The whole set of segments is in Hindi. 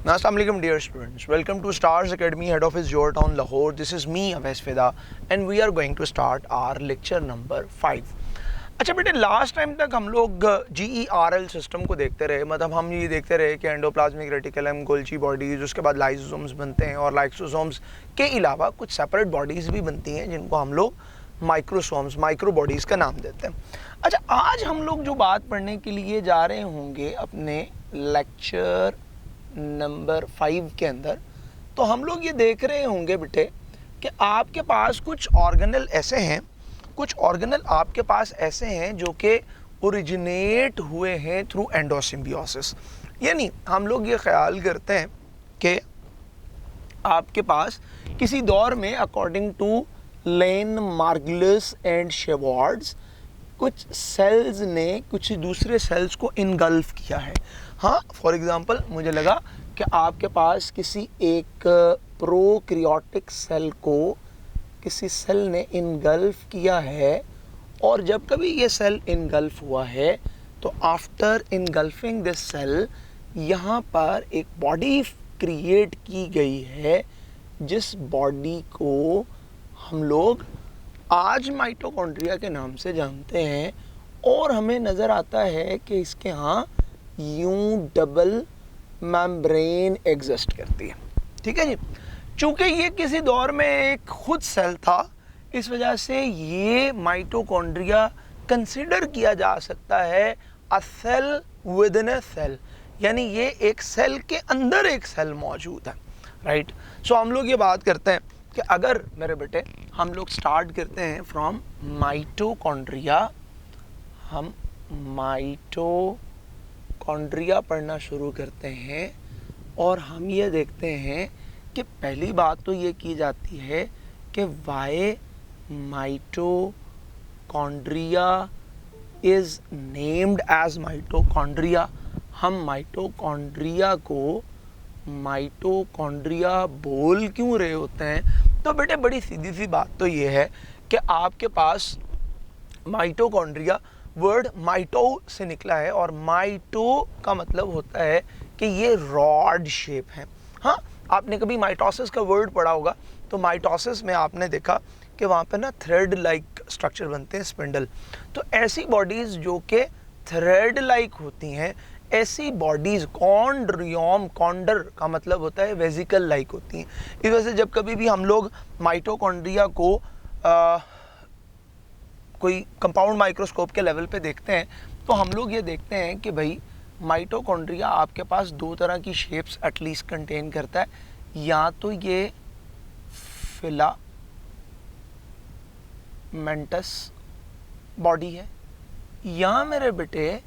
Assalamualaikum dear students, welcome to Stars Academy, head office Georgetown, Lahore. This is me Awais Fida and we are going to start our lecture number 5. अच्छा बेटे, लास्ट टाइम तक हम लोग GERL सिस्टम को देखते रहे, मतलब हम ये देखते रहे कि एंडोप्लाज्मिक रेटिकुलम, गोल्जी बॉडीज़, उसके बाद लाइसोसोम्स बनते हैं और लाइसोसोम्स के अलावा कुछ सेपरेट बॉडीज़ भी बनती हैं जिनको हम लोग माइक्रोसोम्स, माइक्रो बॉडीज़ का नाम देते हैं। अच्छा, आज हम लोग जो बात पढ़ने के लिए जा रहे होंगे अपने लेक्चर नंबर 5 के अंदर, तो हम लोग ये देख रहे होंगे बेटे कि आपके पास कुछ ऑर्गेनल ऐसे हैं, कुछ ऑर्गेनल आपके पास ऐसे हैं जो कि ओरिजिनेट हुए हैं थ्रू एंडोसिम्बियोसिस। यानी हम लोग ये ख्याल करते हैं कि आपके पास किसी दौर में अकॉर्डिंग टू लेन, मार्गलिस एंड शेवार्ड्स कुछ सेल्स ने कुछ दूसरे सेल्स को इनगल्फ किया है। हाँ, फॉर एग्जांपल मुझे लगा कि आपके पास किसी एक प्रोकैरियोटिक सेल को किसी सेल ने इनगल्फ किया है, और जब कभी ये सेल इनगल्फ हुआ है तो आफ्टर इनगल्फिंग दिस सेल यहाँ पर एक बॉडी क्रिएट की गई है, जिस बॉडी को हम लोग आज माइटोकॉन्ड्रिया के नाम से जानते हैं। और हमें नज़र आता है कि इसके यहाँ यूं डबल मेम्ब्रेन एग्जिस्ट करती है। ठीक है जी। चूँकि ये किसी दौर में एक खुद सेल था, इस वजह से ये माइटोकॉन्ड्रिया कंसिडर किया जा सकता है a cell within a cell, यानी ये एक सेल के अंदर एक सेल मौजूद है। राइट। सो हम लोग ये बात करते हैं कि अगर मेरे बेटे हम लोग स्टार्ट करते हैं फ्रॉम माइटोकॉन्ड्रिया, हम माइटोकॉन्ड्रिया पढ़ना शुरू करते हैं और हम ये देखते हैं कि पहली बात तो ये की जाती है कि why mitochondria is named as mitochondria. हम माइटोकॉन्ड्रिया को माइटोकॉन्ड्रिया बोल क्यों रहे होते हैं? तो बेटे बड़ी सीधी सी बात तो ये है कि आपके पास माइटोकॉन्ड्रिया वर्ड माइटो से निकला है, और माइटो का मतलब होता है कि ये रॉड शेप है। हाँ, आपने कभी माइटोसिस का वर्ड पढ़ा होगा, तो माइटोसिस में आपने देखा कि वहाँ पे ना थ्रेड लाइक स्ट्रक्चर बनते हैं, स्पिंडल। तो ऐसी बॉडीज़ जो कि थ्रेड लाइक होती हैं, ऐसी बॉडीज़ कॉन्ड्रियोम, कॉन्डर का मतलब होता है वेजिकल लाइक होती हैं। इस वजह से जब कभी भी हम लोग माइटोकॉन्ड्रिया को कोई कंपाउंड माइक्रोस्कोप के लेवल पे देखते हैं, तो हम लोग ये देखते हैं कि भाई माइटोकॉन्ड्रिया आपके पास दो तरह की शेप्स एटलीस्ट कंटेन करता है। या तो ये फिलामेंटस बॉडी है, या मेरे बेटे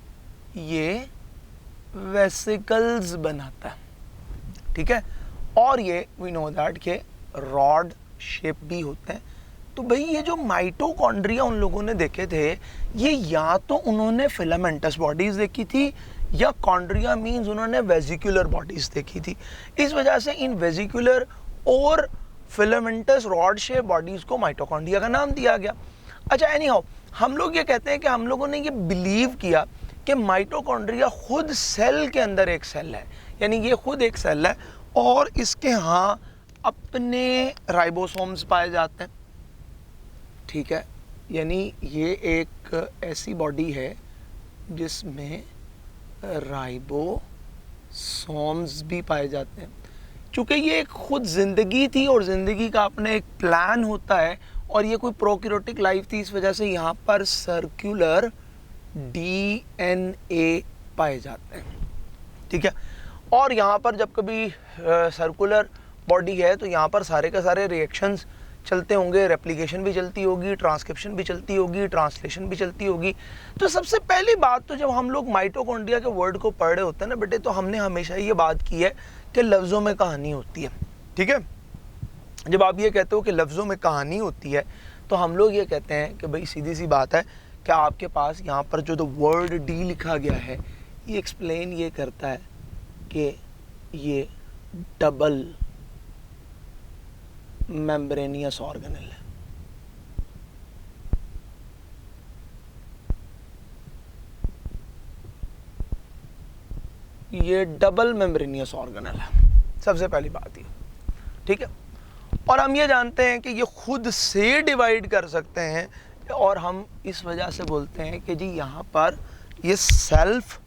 ये वेसिकल्स बनाता है। ठीक है। और ये वी नो दैट के रॉड शेप भी होते हैं। तो भाई ये जो माइटोकॉन्ड्रिया उन लोगों ने देखे थे, ये या तो उन्होंने फिलामेंटस बॉडीज़ देखी थी, या कॉन्ड्रिया मीन्स उन्होंने वेजिकुलर बॉडीज़ देखी थी। इस वजह से इन वेजिकुलर और फिलामेंटस रॉड शेप बॉडीज़ को माइटोकॉन्ड्रिया का नाम दिया गया। अच्छा, एनी हाउ हम लोग ये कहते हैं कि हम लोगों ने ये बिलीव किया कि माइटोकॉन्ड्रिया खुद सेल के अंदर एक सेल है, यानी ये खुद एक सेल है और इसके यहाँ अपने राइबोसोम्स पाए जाते हैं। ठीक है। यानी ये एक ऐसी बॉडी है जिसमें राइबोसोम्स भी पाए जाते हैं। चूँकि ये एक खुद ज़िंदगी थी और ज़िंदगी का अपने एक प्लान होता है, और ये कोई प्रोकैरियोटिक लाइफ थी, इस वजह से यहाँ पर सर्कुलर DNA पाए जाते हैं। ठीक है। और यहाँ पर जब कभी सर्कुलर बॉडी है तो यहाँ पर सारे के सारे रिएक्शंस चलते होंगे, रेप्लिकेशन भी चलती होगी, ट्रांसक्रिप्शन भी चलती होगी, ट्रांसलेशन भी चलती होगी। तो सबसे पहली बात तो जब हम लोग माइटोकॉन्ड्रिया के वर्ड को पढ़ रहे होते हैं ना बेटे, तो हमने हमेशा ये बात की है कि लफ्ज़ों में कहानी होती है। ठीक है। जब आप ये कहते हो कि लफ्ज़ों में कहानी होती है, तो हम लोग ये कहते हैं कि भाई सीधी सी बात है कि आपके पास यहाँ पर जो वर्ड डी लिखा गया है, ये एक्सप्लेन ये करता है कि ये डबल मेम्ब्रेनियस ऑर्गेनल है। ये डबल मेम्ब्रेनियस ऑर्गेनेल है, सबसे पहली बात ये, ठीक है। और हम ये जानते हैं कि ये खुद से डिवाइड कर सकते हैं, और हम इस वजह से बोलते हैं कि जी यहाँ पर ये सेल्फ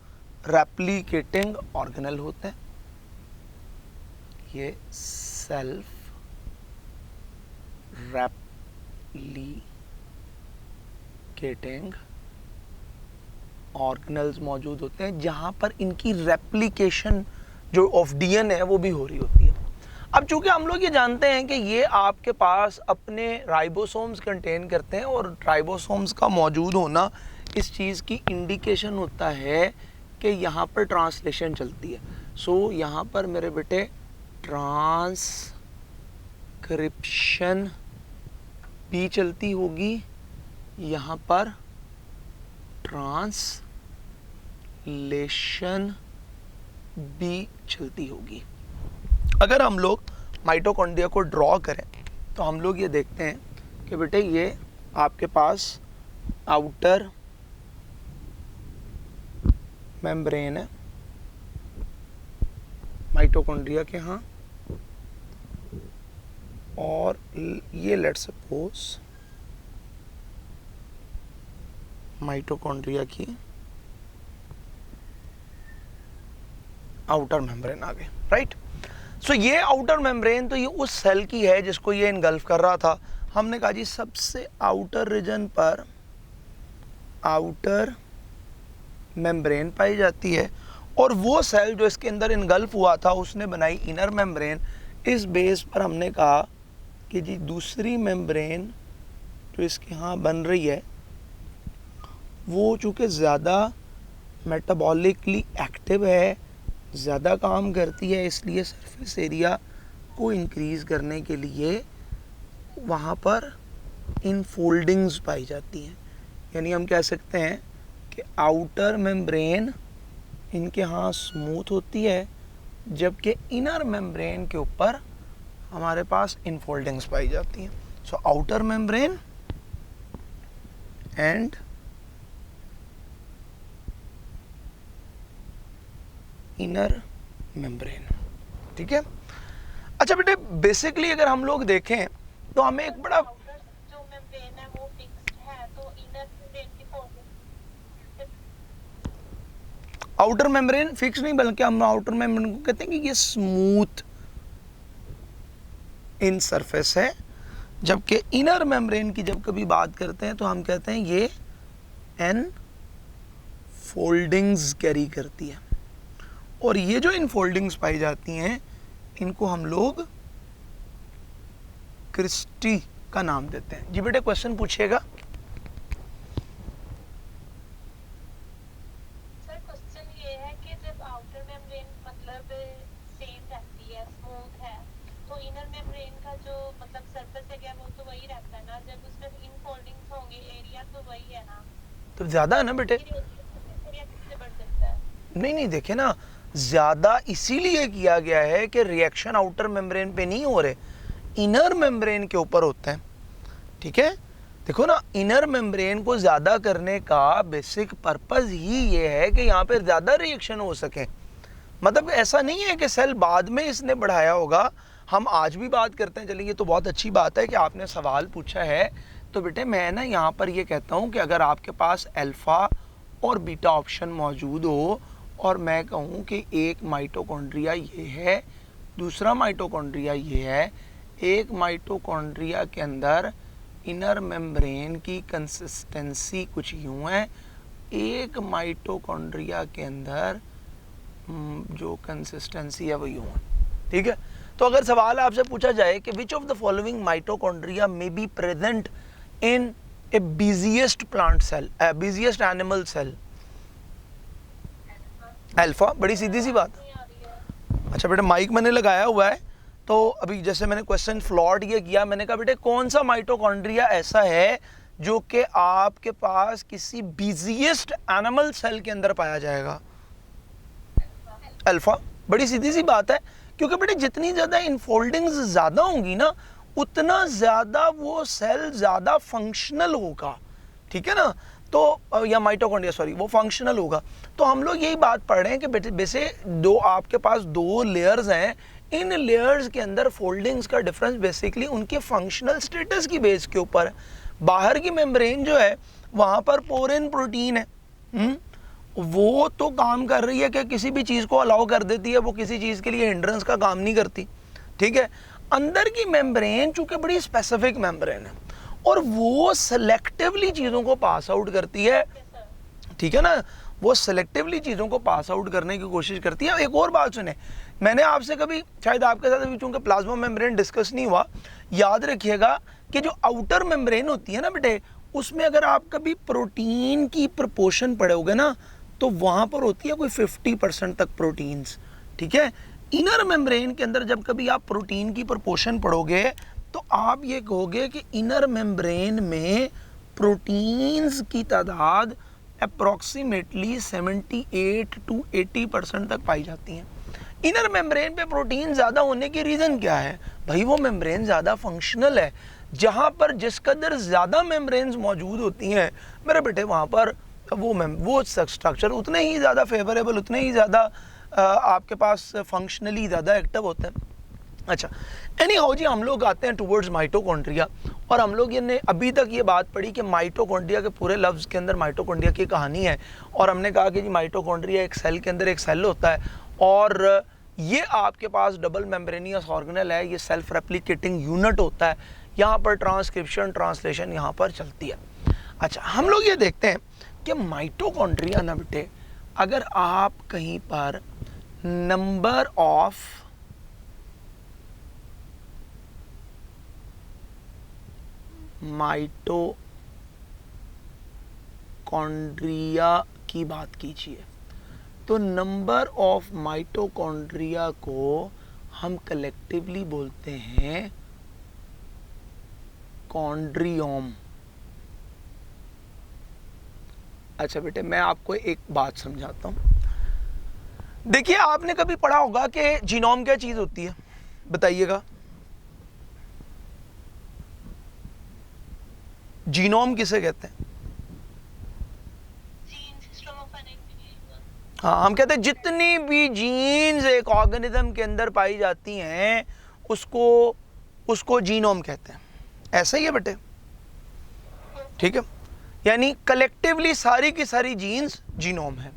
रेप्लिकेटिंग ऑर्गेनेल होते हैं, ये सेल्फ रेप्लिकेटिंग ऑर्गेनेल्स मौजूद होते हैं, जहाँ पर इनकी रेप्लिकेशन जो ऑफ डीएनए है वो भी हो रही होती है। अब चूंकि हम लोग ये जानते हैं कि ये आपके पास अपने राइबोसोम्स कंटेन करते हैं, और राइबोसोम्स का मौजूद होना इस चीज़ की इंडिकेशन होता है कि यहाँ पर ट्रांसलेशन चलती है। सो यहाँ पर मेरे बेटे ट्रांसक्रिप्शन भी चलती होगी, यहाँ पर ट्रांसलेशन भी चलती होगी। अगर हम लोग माइटोकॉन्ड्रिया को ड्रॉ करें तो हम लोग ये देखते हैं कि बेटे ये आपके पास आउटर मेम्ब्रेन है माइटोकॉन्ड्रिया के यहाँ, और ये लेट्स सपोज माइटोकॉन्ड्रिया की आउटर मेम्ब्रेन आ गए, राइट। सो ये आउटर मेम्ब्रेन तो ये उस सेल की है जिसको ये इनगल्फ कर रहा था। हमने कहा जी सबसे आउटर रीजन पर आउटर मेम्ब्रेन पाई जाती है, और वो सेल जो इसके अंदर इनगल्फ हुआ था उसने बनाई इनर मेम्ब्रेन। इस बेस पर हमने कहा कि जी दूसरी मेम्ब्रेन जो इसके यहाँ बन रही है वो चूँकि ज़्यादा मेटाबॉलिकली एक्टिव है, ज़्यादा काम करती है, इसलिए सरफेस एरिया को इंक्रीज़ करने के लिए वहाँ पर इनफोल्डिंग्स पाई जाती हैं। यानी हम कह सकते हैं कि आउटर मेम्ब्रेन इनके यहाँ स्मूथ होती है, जबकि इनर मेम्ब्रेन के ऊपर हमारे पास इनफोल्डिंग्स पाई जाती हैं। So outer membrane and inner membrane, ठीक है। अच्छा बेटे, बेसिकली अगर हम लोग देखें तो हमें एक बड़ा जो मेम्ब्रेन है वो फिक्स्ड है, तो इनर मेम्ब्रेन की फोल्डिंग आउटर मेम्ब्रेन फिक्स नहीं, बल्कि हम आउटर मेम्ब्रेन को कहते हैं कि ये स्मूथ इन सरफेस है, जबकि इनर मेम्ब्रेन की जब कभी बात करते हैं तो हम कहते हैं ये एन फोल्डिंग्स कैरी करती है। और ये जो इनफोल्डिंग्स पाई जाती हैं इनको हम लोग क्रिस्टी का नाम देते हैं। जी बेटे क्वेश्चन पूछिएगा। सर क्वेश्चन ये है कि जब आउटर मेम्ब्रेन मतलब सेम रहती है, स्मूथ है, तो इनर मेम्ब्रेन का जो मतलब सरफेस एरिया वो तो वही रहता है ना, जब उसमें इनफोल्डिंग्स होंगे एरिया तो वही है ना, तो ज्यादा है ना बेटे? एरिया किससे बढ़ सकता है? नहीं देखे ना, ज्यादा इसीलिए किया गया है कि रिएक्शन आउटर मेम्ब्रेन पे नहीं हो रहे, इनर मेम्ब्रेन के ऊपर होते हैं, ठीक है। देखो ना, इनर मेम्ब्रेन को ज्यादा करने का बेसिक पर्पस ही ये है कि यहाँ पे ज्यादा रिएक्शन हो सके। मतलब ऐसा नहीं है कि सेल बाद में इसने बढ़ाया होगा, हम आज भी बात करते हैं। चलिए ये तो बहुत अच्छी बात है कि आपने सवाल पूछा है। तो बेटे मैं ना यहाँ पर ये कहता हूँ कि अगर आपके पास अल्फा और बीटा ऑप्शन मौजूद हो और मैं कहूँ कि एक माइटोकॉन्ड्रिया ये है, दूसरा माइटोकॉन्ड्रिया ये है, एक माइटोकॉन्ड्रिया के अंदर इनर मेम्ब्रेन की कंसिस्टेंसी कुछ यूँ है, एक माइटोकॉन्ड्रिया के अंदर जो कंसिस्टेंसी है वो यूँ है, ठीक है। तो अगर सवाल आपसे पूछा जाए कि which of the following mitochondria may be present in a busiest plant cell, busiest animal cell, alpha. बड़ी सीधी सी बात। अच्छा बेटे माइक मैंने लगाया हुआ है, तो अभी जैसे मैंने क्वेश्चन फ्लॉट ये किया, मैंने कहा बेटे कौन सा माइटोकॉन्ड्रिया ऐसा है जो कि आपके पास किसी बिजिएस्ट एनिमल सेल के अंदर पाया जाएगा? अल्फा। बड़ी सीधी सी बात है, क्योंकि बेटे जितनी ज़्यादा इनफोल्डिंग्स ज़्यादा होंगी ना उतना ज़्यादा वो सेल ज़्यादा फंक्शनल होगा, ठीक है ना। तो या माइटोकॉन्ड्रिया सॉरी, वो फंक्शनल होगा। तो हम लोग यही बात पढ़ रहे हैं कि वैसे दो आपके पास दो लेयर्स हैं, इन लेयर्स के अंदर फोल्डिंग्स का डिफरेंस बेसिकली उनके फंक्शनल स्टेटस की बेस के ऊपर है। बाहर की मेम्ब्रेन जो है वहाँ पर पोरिन प्रोटीन है, वो तो काम कर रही है कि किसी भी चीज़ को अलाउ कर देती है, वो किसी चीज़ के लिए हिंड्रेंस का काम नहीं करती, ठीक है। अंदर की मेम्ब्रेन चूँकि बड़ी स्पेसिफिक मेम्ब्रेन है और वो सेलेक्टिवली चीज़ों को पास आउट करती है, ठीक है ना, वो सेलेक्टिवली चीज़ों को पास आउट करने की कोशिश करती है। एक और बात सुने, मैंने आपसे कभी शायद आपके साथ अभी चूँकि प्लाज्मा मेम्ब्रेन डिस्कस नहीं हुआ, याद रखिएगा कि जो आउटर मेम्ब्रेन होती है ना बेटे, उसमें अगर आप कभी प्रोटीन की प्रपोर्शन पढ़ोगे ना तो वहाँ पर होती है कोई 50% तक प्रोटीन्स, ठीक है। इनर मेम्ब्रेन के अंदर जब कभी आप प्रोटीन की प्रपोर्शन पढ़ोगे तो आप ये कहोगे कि इनर मेम्ब्रेन में प्रोटीन्स की तादाद अप्रॉक्सीमेटली 78 to 80% तक पाई जाती हैं। इनर मेम्ब्रेन पे प्रोटीन ज़्यादा होने की रीज़न क्या है भाई? वो मेम्ब्रेन ज़्यादा फंक्शनल है। जहाँ पर जिस कदर ज़्यादा मेम्ब्रेन्स मौजूद होती हैं मेरे बेटे, वहाँ पर वो स्ट्रक्चर उतने ही ज़्यादा फेवरेबल, उतने ही ज़्यादा आपके पास फंक्शनली ज़्यादा एक्टिव होते हैं। अच्छा, एनी हाउ जी, हम लोग आते हैं टुवर्ड्स माइटोकॉन्ड्रिया, और हम लोग ने अभी तक ये बात पढ़ी कि माइटोकॉन्ड्रिया के पूरे लफ्ज़ के अंदर माइटोकॉन्ड्रिया की कहानी है, और हमने कहा कि जी माइटोकॉन्ड्रिया एक सेल के अंदर एक सेल होता है, और ये आपके पास डबल मेम्ब्रेनियस ऑर्गेनेल है, ये सेल्फ रेप्लिकेटिंग यूनिट होता है, यहाँ पर ट्रांसक्रिप्शन ट्रांसलेशन यहाँ पर चलती है। अच्छा, हम लोग ये देखते हैं कि माइटोकॉन्ड्रिया ना बेटे, अगर आप कहीं पर नंबर ऑफ माइटोकॉन्ड्रिया की बात कीजिए तो नंबर ऑफ माइटोकॉन्ड्रिया को हम कलेक्टिवली बोलते हैं कॉन्ड्रियोम। अच्छा बेटे, मैं आपको एक बात समझाता हूं। देखिए, आपने कभी पढ़ा होगा कि जीनोम क्या चीज होती है, बताइएगा। जीनोम किसे कहते हैं? हाँ, हम कहते हैं जितनी भी जीन्स एक ऑर्गेनिज्म के अंदर पाई जाती हैं उसको जीनोम कहते हैं। ऐसा ही है बेटे, ठीक है, यानी कलेक्टिवली सारी की सारी जीन्स जीनोम है।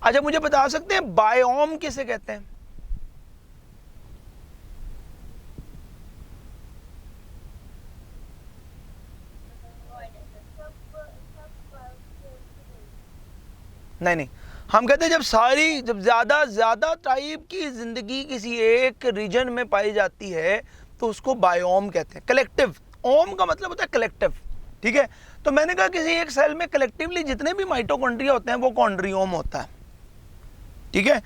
अच्छा, मुझे बता सकते हैं बायोम किसे कहते हैं? नहीं, हम कहते हैं जब ज्यादा टाइप की जिंदगी किसी एक रीजन में पाई जाती है तो उसको बायोम कहते हैं। कलेक्टिव, ओम का मतलब होता है कलेक्टिव, ठीक है। तो मैंने कहा किसी एक सेल में कलेक्टिवली जितने भी माइटोकॉन्ड्रिया होते हैं वो कॉन्ड्रियोम होता है, ठीक है।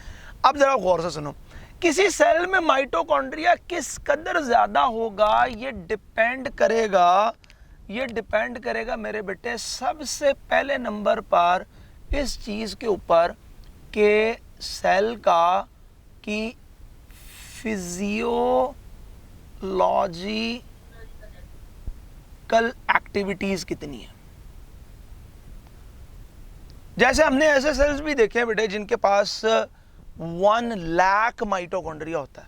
अब जरा गौर से सुनो, किसी सेल में माइटोकॉन्ड्रिया किस कदर ज्यादा होगा ये डिपेंड करेगा मेरे बेटे सबसे पहले नंबर पर इस चीज के ऊपर के सेल की फिजियोलॉजिकल एक्टिविटीज कितनी है। जैसे हमने ऐसे सेल्स भी देखे हैं बेटे जिनके पास 1 लाख माइटोकॉन्ड्रिया होता है,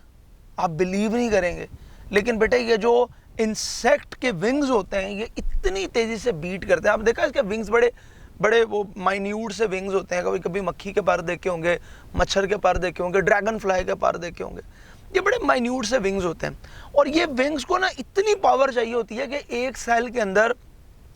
आप बिलीव नहीं करेंगे, लेकिन बेटे ये जो इंसेक्ट के विंग्स होते हैं ये इतनी तेजी से बीट करते हैं। आप देखा इसके विंग्स बड़े वो माइन्यूट से विंग्स होते हैं। कभी कभी मक्खी के पर देखे होंगे, मच्छर के पर देखे होंगे, ड्रैगन फ्लाई के पर देखे होंगे, ये बड़े माइन्यूट से विंग्स होते हैं। और ये विंग्स को ना इतनी पावर चाहिए होती है कि एक सेल के अंदर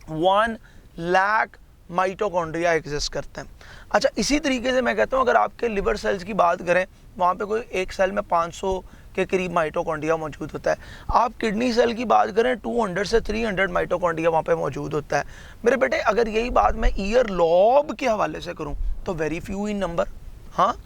1 लाख माइटोकॉन्ड्रिया एग्जिस्ट करते हैं। अच्छा, इसी तरीके से मैं कहता हूँ अगर आपके लिवर सेल्स की बात करें, वहाँ पे कोई एक सेल में 500 के करीब माइटोकॉन्ड्रिया मौजूद होता है। आप किडनी सेल की बात करें 200 से 300 माइटोकॉन्ड्रिया वहाँ पे मौजूद होता है। मेरे बेटे, अगर यही बात मैं ईयर लॉब के हवाले से करूँ तो वेरी फ्यू इन नंबर। हाँ,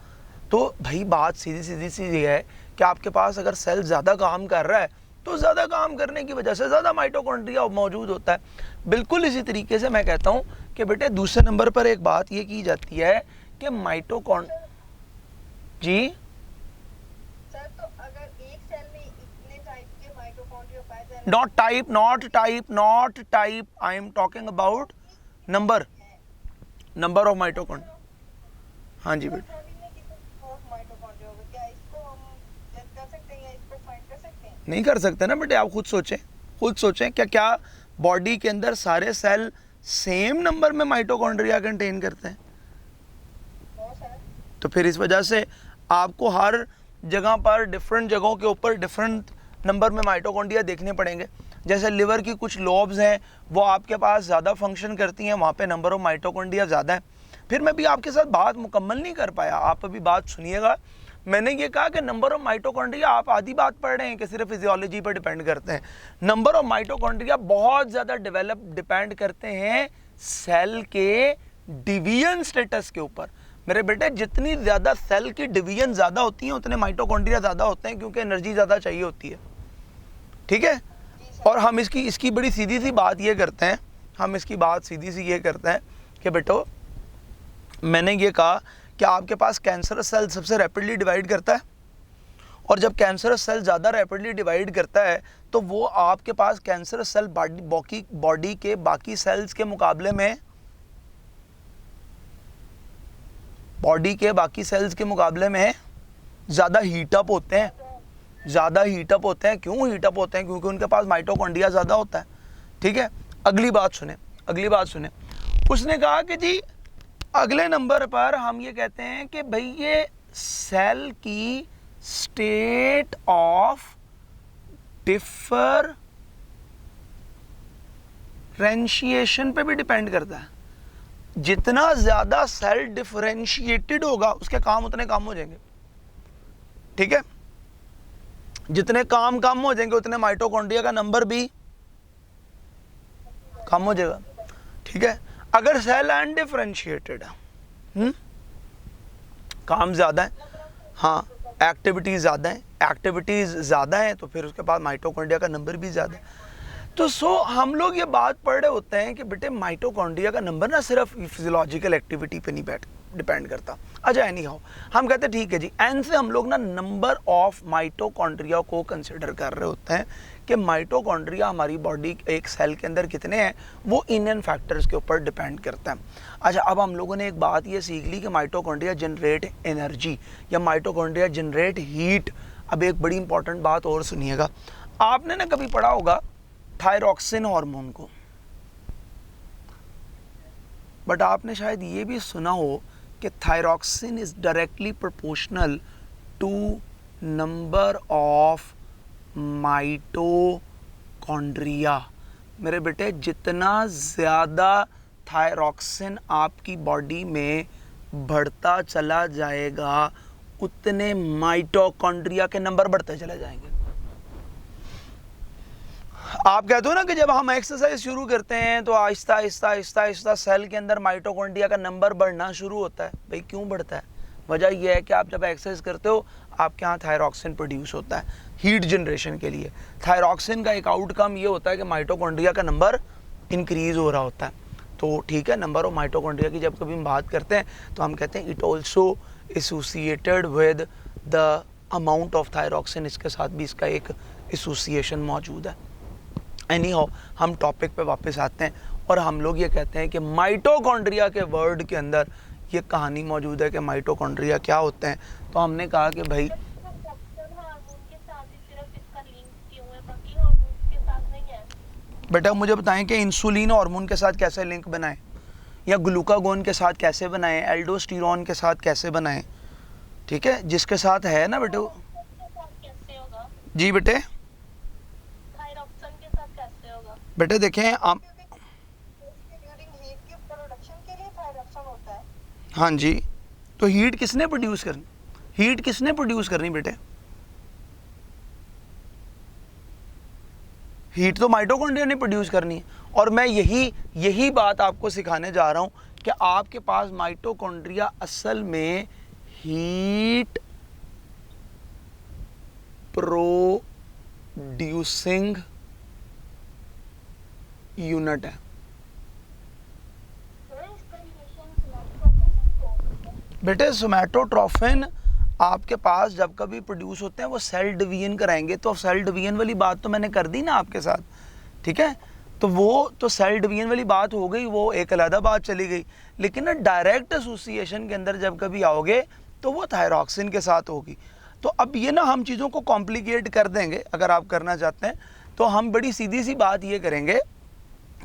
तो भाई बात सीधी सी है कि आपके पास अगर सेल ज़्यादा काम कर रहा है तो ज़्यादा काम करने की वजह से ज़्यादा माइटोकॉन्ड्रिया मौजूद होता है। बिल्कुल इसी तरीके से मैं कहता हूँ कि बेटे दूसरे नंबर पर एक बात ये की जाती है कि जी सर, तो अगर एक सेल में इतने टाइप के माइटोकॉन्ड्रिया पाए not type, I am talking about number. Number of mitochondria. हाँ जी बेटा, नहीं कर सकते ना बेटे, आप खुद सोचें, खुद सोचें क्या क्या बॉडी के अंदर सारे सेल सेम नंबर में माइटोकॉन्ड्रिया कंटेन करते हैं? तो फिर इस वजह से आपको हर जगह पर डिफरेंट जगहों के ऊपर डिफरेंट नंबर में माइटोकॉन्ड्रिया देखने पड़ेंगे। जैसे लिवर की कुछ लोब्स हैं वो आपके पास ज़्यादा फंक्शन करती हैं, वहाँ पे नंबर ऑफ माइटोकॉन्ड्रिया ज़्यादा है। फिर मैं भी आपके साथ बात मुकम्मल नहीं कर पाया, आप अभी बात सुनिएगा। मैंने ये कहा कि नंबर ऑफ माइटोकॉन्ड्रिया, आप आधी बात पढ़ रहे हैं कि सिर्फ फिजियोलॉजी पर डिपेंड करते हैं। नंबर ऑफ माइटोकॉन्ड्रिया बहुत ज़्यादा डिपेंड करते हैं सेल के डिवीजन स्टेटस के ऊपर। मेरे बेटे, जितनी ज़्यादा सेल की डिवीजन ज़्यादा होती हैं उतने माइटोकॉन्ड्रिया ज़्यादा होते हैं, क्योंकि एनर्जी ज़्यादा चाहिए होती है। ठीक है, और हम इसकी बड़ी सीधी सी बात ये करते हैं, हम इसकी बात सीधी सी ये करते हैं कि बेटो, मैंने ये कहा कि आपके पास कैंसरस सेल सबसे रैपिडली डिवाइड करता है, और जब कैंसरस सेल ज़्यादा रैपिडली डिवाइड करता है तो वो आपके पास कैंसरस सेल बॉडी के बाकी सेल्स के मुकाबले में, बॉडी के बाकी सेल्स के मुकाबले में ज़्यादा हीटअप होते हैं, ज़्यादा हीटअप होते हैं। क्यों हीटअप होते हैं? क्योंकि उनके पास माइटोकॉन्ड्रिया ज़्यादा होता है। ठीक है, अगली बात सुने, अगली बात सुने। उसने कहा कि जी अगले नंबर पर हम ये कहते हैं कि भाई ये सेल की स्टेट ऑफ डिफरेंशिएशन पे भी डिपेंड करता है। जितना ज़्यादा सेल डिफरेंशिएटेड होगा उसके काम उतने कम हो जाएंगे। ठीक है, जितने काम कम हो जाएंगे उतने माइटोकॉन्ड्रिया का नंबर भी कम हो जाएगा। ठीक है, अगर सेल अनडिफरेंशिएटेड है, काम ज़्यादा है, हाँ एक्टिविटीज़ ज़्यादा है, एक्टिविटीज़ ज़्यादा है तो फिर उसके बाद माइटोकॉन्ड्रिया का नंबर भी ज़्यादा है। तो हम लोग ये बात पढ़ रहे होते हैं कि बेटे माइटोकॉन्ड्रिया का नंबर ना सिर्फ फिजियोलॉजिकल एक्टिविटी पे नहीं डिपेंड करता। अच्छा, एनी हाउ हम कहते हैं ठीक है जी, एन से हम लोग ना नंबर ऑफ माइटोकॉन्ड्रिया को कंसिडर कर रहे होते हैं कि माइटोकॉन्ड्रिया हमारी बॉडी एक सेल के अंदर कितने हैं, वो इन फैक्टर्स के ऊपर डिपेंड करता है। अच्छा, अब हम लोगों ने एक बात ये सीख ली कि माइटोकॉन्ड्रिया जनरेट एनर्जी या माइटोकॉन्ड्रिया जनरेट हीट। अब एक बड़ी इंपॉर्टेंट बात और सुनिएगा, आपने ना कभी पढ़ा होगा थायरॉक्सिन हार्मोन को, बट आपने शायद ये भी सुना हो कि thyroxine is directly proportional to number of mitochondria. मेरे बेटे, जितना ज़्यादा थायरॉक्सिन आपकी बॉडी में बढ़ता चला जाएगा उतने माइटोकॉन्ड्रिया के नंबर बढ़ते चले जाएंगे। आप कहते हो ना कि जब हम एक्सरसाइज शुरू करते हैं तो आहिस्ता आहिस्ता आहिस्ता आहिस्ता सेल के अंदर माइटोकॉन्ड्रिया का नंबर बढ़ना शुरू होता है। भाई क्यों बढ़ता है? वजह यह है कि आप जब एक्सरसाइज करते हो आपके यहाँ थायरॉक्सिन प्रोड्यूस होता है हीट जनरेशन के लिए। थायरॉक्सिन का एक आउटकम ये होता है कि माइटोकॉन्ड्रिया का नंबर इंक्रीज हो रहा होता है। तो ठीक है, नंबर ऑफ माइटोकॉन्ड्रिया की जब कभी हम बात करते हैं तो हम कहते हैं it also associated with the amount of thyroxine, इसके साथ भी इसका एक एसोसिएशन मौजूद है। एनी हाउ हम टॉपिक पे वापस आते हैं और हम लोग ये कहते हैं कि माइटोकॉन्ड्रिया के वर्ड के अंदर ये कहानी मौजूद है कि माइटोकॉन्ड्रिया क्या होते हैं। तो हमने कहा कि भाई बेटा मुझे बताएं कि इंसुलिन हार्मोन के साथ कैसे लिंक बनाएं, या ग्लूकागोन के साथ कैसे बनाएं, एल्डोस्टेरोन के साथ कैसे बनाएं। ठीक है, जिसके साथ है ना बेटे। जी बेटे, बेटे देखें आप, हाँ जी, तो हीट किसने प्रोड्यूस करनी? हीट किसने प्रोड्यूस करनी बेटे? हीट तो माइटोकॉन्ड्रिया ने प्रोड्यूस करनी है। और मैं यही बात आपको सिखाने जा रहा हूं कि आपके पास माइटोकॉन्ड्रिया असल में हीट प्रोड्यूसिंग यूनिट है। बेटे सोमैटोट्रोफिन आपके पास जब कभी प्रोड्यूस होते हैं वो सेल डिवीजन कराएंगे। तो सेल डिवीजन वाली बात तो मैंने कर दी ना आपके साथ। ठीक है, तो वो तो सेल डिवीजन वाली बात हो गई, वो एक अलग बात चली गई। लेकिन ना डायरेक्ट एसोसिएशन के अंदर जब कभी आओगे तो वो थायरॉक्सिन के साथ होगी। तो अब ये ना हम चीज़ों को कॉम्प्लिकेट कर देंगे, अगर आप करना चाहते हैं तो हम बड़ी सीधी सी बात ये करेंगे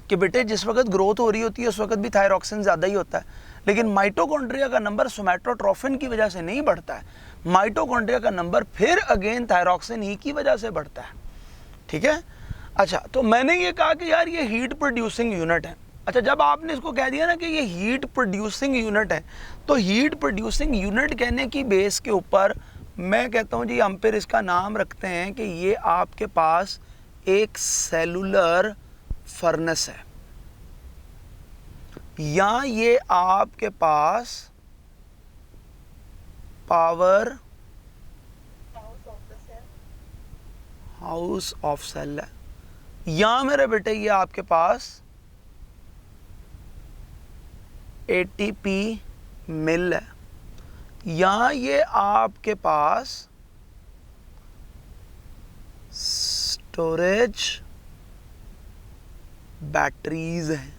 कि बेटे जिस वक्त ग्रोथ हो रही होती है उस वक्त भी थायरॉक्सिन ज़्यादा ही होता है, लेकिन माइटोकॉन्ड्रिया का नंबर सोमैटोट्रोफिन की वजह से नहीं बढ़ता है, माइटोकॉन्ड्रिया का नंबर फिर अगेन थायरॉक्सिन ही की वजह से बढ़ता है। ठीक है। अच्छा, तो मैंने ये कहा कि यार ये हीट प्रोड्यूसिंग यूनिट है। अच्छा, जब आपने इसको कह दिया ना कि ये हीट प्रोड्यूसिंग यूनिट है, तो हीट प्रोड्यूसिंग यूनिट कहने की बेस के ऊपर मैं कहता हूँ जी हम फिर इसका नाम रखते हैं कि ये आपके पास एक सेलुलर फर्नेस है, या ये आपके पास पावर हाउस ऑफ सेल है, या मेरे बेटे ये आपके पास एटीपी मिल है, या ये आपके पास स्टोरेज बैटरीज हैं।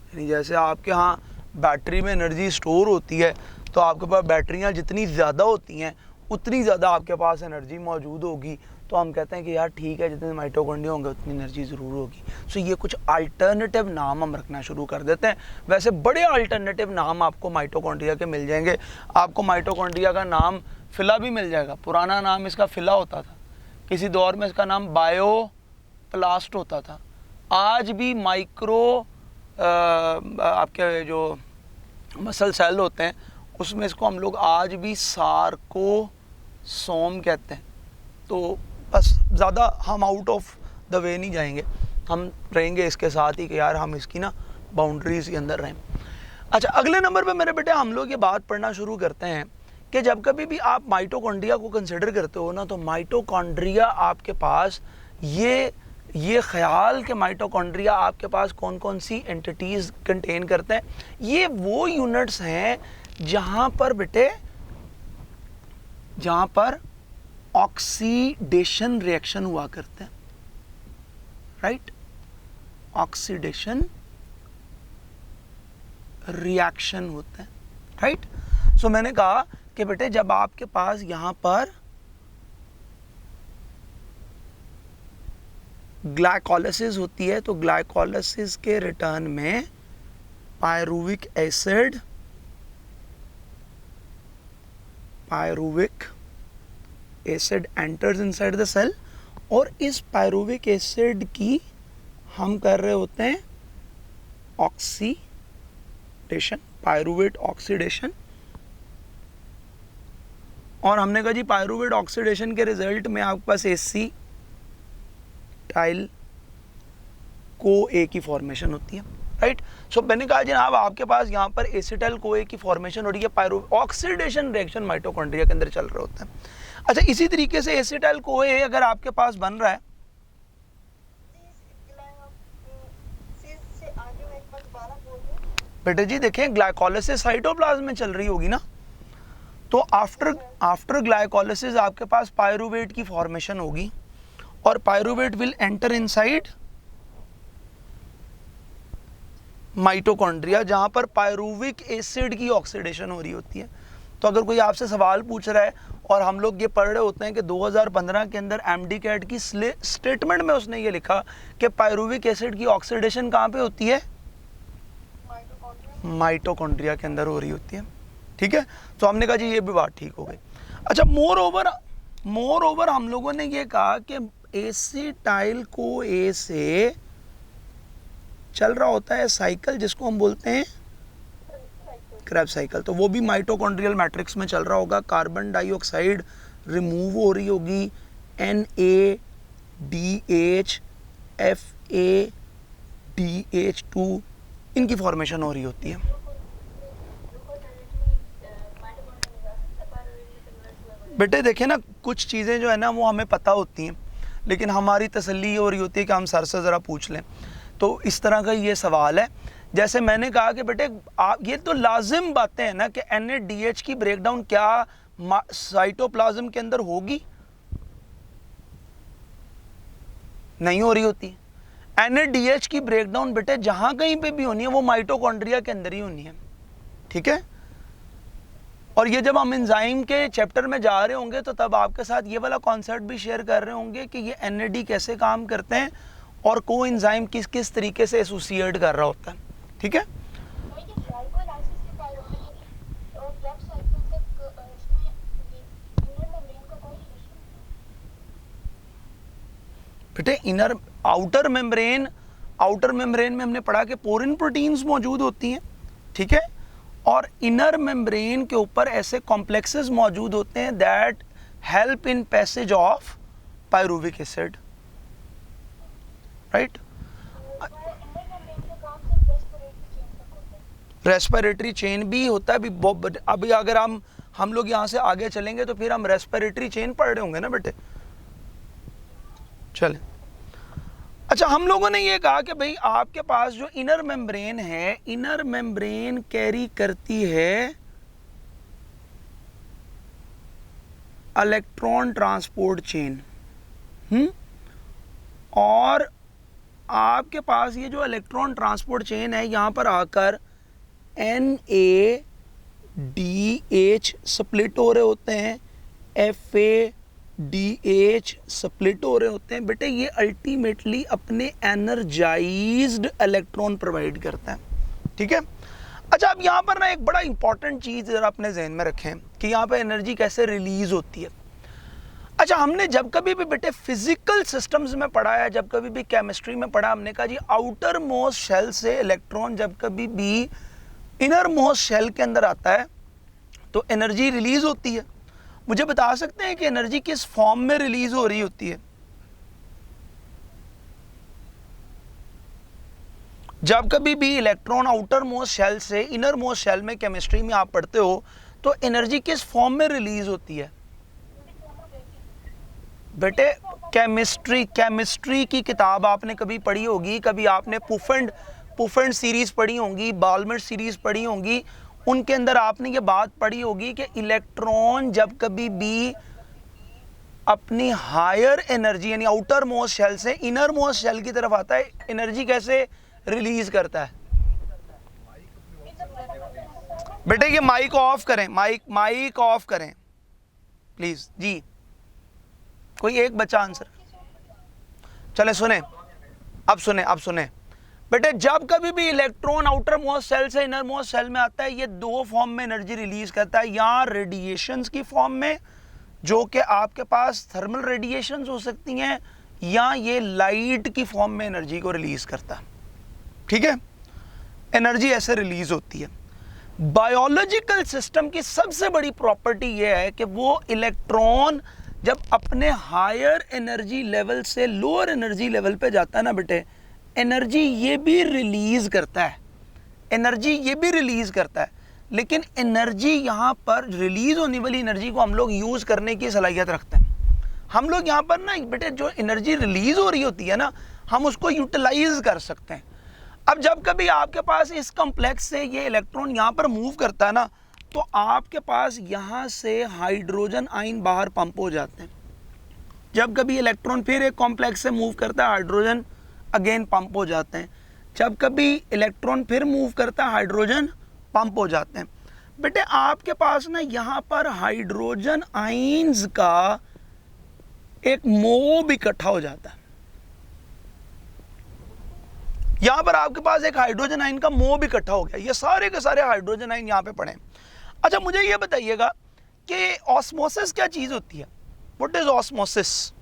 यानी जैसे आपके यहाँ बैटरी में एनर्जी स्टोर होती है, तो आपके पास बैटरियाँ जितनी ज़्यादा होती हैं उतनी ज़्यादा आपके पास एनर्जी मौजूद होगी। तो हम कहते हैं कि यार ठीक है, जितने माइटोकॉन्ड्रिया होंगे उतनी एनर्जी ज़रूर होगी। सो ये कुछ अल्टरनेटिव नाम हम रखना शुरू कर देते हैं। वैसे बड़े अल्टरनेटिव नाम आपको माइटोकॉन्ड्रिया के मिल जाएंगे। आपको माइटोकॉन्ड्रिया का नाम फिला भी मिल जाएगा। पुराना नाम इसका फिला होता था, किसी दौर में इसका नाम बायोप्लास्ट होता था। आज भी माइक्रो आपके जो मसल सेल होते हैं उसमें इसको हम लोग आज भी सार्कोसोम कहते हैं। तो बस ज़्यादा हम आउट ऑफ द वे नहीं जाएंगे, हम रहेंगे इसके साथ ही कि यार हम इसकी ना बाउंड्रीज के अंदर रहें। अच्छा, अगले नंबर पे मेरे बेटे हम लोग ये बात पढ़ना शुरू करते हैं कि जब कभी भी आप माइटोकॉन्ड्रिया को कंसिडर करते हो ना, तो माइटोकॉन्ड्रिया आपके पास ये ख्याल कि माइटोकॉन्ड्रिया आपके पास कौन कौन सी एंटिटीज़ कंटेन करते हैं, ये वो यूनिट्स हैं जहाँ पर बेटे जहाँ पर ऑक्सीडेशन रिएक्शन हुआ करते हैं, राइट। ऑक्सीडेशन रिएक्शन होते हैं, राइट। सो मैंने कहा कि बेटे जब आपके पास यहाँ पर ग्लाइकोलाइसिस होती है तो ग्लाइकोलाइसिस के रिटर्न में pyruvic acid enters inside the cell, और इस पायरुविक एसिड की हम कर रहे होते हैं ऑक्सीडेशन, पायरुवेट ऑक्सीडेशन। और हमने कहा जी पायरुवेट ऑक्सीडेशन के रिजल्ट में आपके पास एसिटाइल CoA की फॉर्मेशन होती है, राइट। सो मैंने कहा जनाब आपके पास यहाँ पर एसिटाइल CoA की फॉर्मेशन हो रही है, ऑक्सीडेशन रिएक्शन माइटोकॉन्ड्रिया के अंदर चल रहे होते हैं। अच्छा, इसी तरीके से एसिटाइल CoA अगर आपके पास बन रहा है, बेटे जी देखें ग्लाइकोलाइसिस साइटोप्लाज्म में चल रही होगी ना, तो आफ्टर ग्लाइकोलाइसिस आपके पास पायरुवेट की फॉर्मेशन होगी, और pyruvate will enter inside mitochondria जहां पर पायरुविक एसिड की ऑक्सीडेशन हो रही होती है। तो अगर कोई आपसे सवाल पूछ रहा है, और हम लोग ये पढ़ रहे होते हैं कि 2015 के अंदर MD-CAT की स्टेटमेंट में उसने ये लिखा कि पायरुविक एसिड की ऑक्सीडेशन कहाँ पे होती है, माइटोकॉन्ड्रिया के अंदर हो रही होती है, ठीक है। तो हमने कहा जी ये भी बात ठीक हो गई। अच्छा, मोर ओवर हम लोगों ने ये कहा कि एसिटाइल CoA से चल रहा होता है साइकिल जिसको हम बोलते हैं क्रेब्स साइकिल। तो वो भी माइटोकॉन्ड्रियल मैट्रिक्स में चल रहा होगा, कार्बन डाइऑक्साइड रिमूव हो रही होगी, NADH FADH2 इनकी फॉर्मेशन हो रही होती है। बेटे देखें ना, कुछ चीज़ें जो है ना वो हमें पता होती हैं, लेकिन हमारी तसल्ली ये हो रही होती है कि हम सर से ज़रा पूछ लें। तो इस तरह का ये सवाल है। जैसे मैंने कहा कि बेटे आप ये तो लाजिम बातें हैं ना कि NADH की ब्रेकडाउन क्या साइटोप्लाज्म के अंदर होगी, नहीं हो रही होती है। NADH की ब्रेकडाउन बेटे जहां कहीं पे भी होनी है वो माइटोकॉन्ड्रिया के अंदर ही होनी है, ठीक है। और ये जब हम एंजाइम के चैप्टर में जा रहे होंगे तो तब आपके साथ ये वाला कॉन्सेप्ट भी शेयर कर रहे होंगे कि ये NAD कैसे काम करते हैं और को एंजाइम किस किस तरीके से एसोसिएट कर रहा होता है, ठीक है। बेटे इनर आउटर मेम्ब्रेन में हमने पढ़ा कि पोरिन प्रोटीन्स मौजूद होती हैं, ठीक है। और इनर मेम्ब्रेन के ऊपर ऐसे कॉम्प्लेक्सेस मौजूद होते हैं that help in passage of pyruvic acid, right. Respiratory chain भी होता है अभी अगर हम लोग यहाँ से आगे चलेंगे तो फिर हम रेस्पिरेटरी चेन पढ़ रहे होंगे ना बेटे। चले, अच्छा हम लोगों ने ये कहा कि भाई आपके पास जो इनर मेम्ब्रेन है, इनर मेम्ब्रेन कैरी करती है इलेक्ट्रॉन ट्रांसपोर्ट चेन, और आपके पास ये जो इलेक्ट्रॉन ट्रांसपोर्ट चेन है यहाँ पर आकर NADH स्प्लिट हो रहे होते हैं, FADH स्प्लिट हो रहे होते हैं। बेटे ये अल्टीमेटली अपने एनर्जाइज्ड इलेक्ट्रॉन प्रोवाइड करता है, ठीक है। अच्छा अब यहाँ पर ना एक बड़ा इंपॉर्टेंट चीज़ जरा अपने जहन में रखें कि यहाँ पे एनर्जी कैसे रिलीज होती है। अच्छा हमने जब कभी भी बेटे फिजिकल सिस्टम्स में पढ़ा है, जब कभी भी केमिस्ट्री में पढ़ा, हमने कहा जी आउटर मोस्ट शेल से इलेक्ट्रॉन जब कभी भी इनर मोस्ट शेल के अंदर आता है तो एनर्जी रिलीज होती है। मुझे बता सकते हैं कि एनर्जी किस फॉर्म में रिलीज हो रही होती है? जब कभी भी इलेक्ट्रॉन आउटर मोस्ट शेल से इनर मोस्ट शेल में केमिस्ट्री में आप पढ़ते हो तो एनर्जी किस फॉर्म में रिलीज होती है? बेटे केमिस्ट्री की किताब आपने कभी पढ़ी होगी, कभी आपने पुफेंड सीरीज पढ़ी होंगी, बाल्मर सीरीज पढ़ी होंगी, उनके अंदर आपने ये बात पढ़ी होगी कि इलेक्ट्रॉन जब कभी भी अपनी हायर एनर्जी यानी आउटर मोस्ट शेल से इनर मोस्ट शेल की तरफ आता है, एनर्जी कैसे रिलीज करता है? बेटे ये माइक ऑफ करें, माइक ऑफ करें प्लीज जी। कोई एक बच्चा आंसर चले सुने, अब सुने बेटे जब कभी भी इलेक्ट्रॉन आउटर मोस्ट सेल से इनर मोस्ट सेल में आता है ये दो फॉर्म में एनर्जी रिलीज करता है, या रेडिएशंस की फॉर्म में जो कि आपके पास थर्मल रेडिएशंस हो सकती हैं, या ये लाइट की फॉर्म में एनर्जी को रिलीज करता है, ठीक है। एनर्जी ऐसे रिलीज होती है। बायोलॉजिकल सिस्टम की सबसे बड़ी प्रॉपर्टी ये है कि वो इलेक्ट्रॉन जब अपने हायर एनर्जी लेवल से लोअर एनर्जी लेवल पे जाता है ना बेटे, एनर्जी ये भी रिलीज करता है, लेकिन एनर्जी यहाँ पर रिलीज होने वाली एनर्जी को हम लोग यूज करने की सलाहियत रखते हैं। हम लोग यहाँ पर ना बेटे जो एनर्जी रिलीज हो रही होती है ना, हम उसको यूटिलाइज कर सकते हैं। अब जब कभी आपके पास इस कॉम्प्लेक्स से ये इलेक्ट्रॉन यहाँ पर मूव करता है ना, तो आपके पास यहाँ से हाइड्रोजन आयन बाहर पंप हो जाते हैं। जब कभी इलेक्ट्रॉन फिर एक कॉम्प्लेक्स से मूव करता है, हाइड्रोजन अगेन पंप हो जाते हैं। जब कभी इलेक्ट्रॉन फिर मूव करता है, हाइड्रोजन पंप हो जाते हैं। बेटे आपके पास ना यहाँ पर हाइड्रोजन आयन्स का एक मोब इकट्ठा हो जाता है। यहाँ पर आपके पास एक हाइड्रोजन आयन का मोब इकट्ठा हो गया, ये सारे के सारे हाइड्रोजन आयन यहाँ पे पड़े हैं। अच्छा मुझे ये बताइएगा कि ऑस्मोसिस क्या चीज होती है? What is osmosis?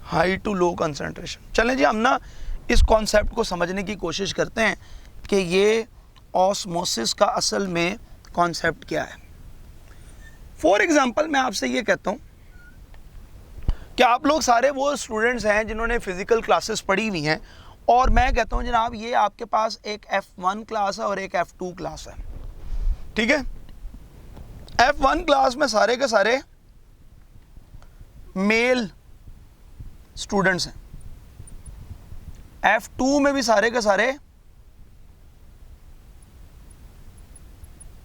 High to low concentration. चलें जी हम ना इस कॉन्सेप्ट को समझने की कोशिश करते हैं कि ये ऑस्मोसिस का असल में कॉन्सेप्ट क्या है। फॉर एग्जांपल मैं आपसे ये कहता हूँ कि आप लोग सारे वो स्टूडेंट्स हैं जिन्होंने फिजिकल क्लासेस पढ़ी हुई हैं, और मैं कहता हूँ जनाब ये आपके पास एक F1 क्लास है और एक F2 क्लास है, ठीक है। F1 क्लास में सारे के सारे मेल स्टूडेंट्स हैं, F2 में भी सारे के सारे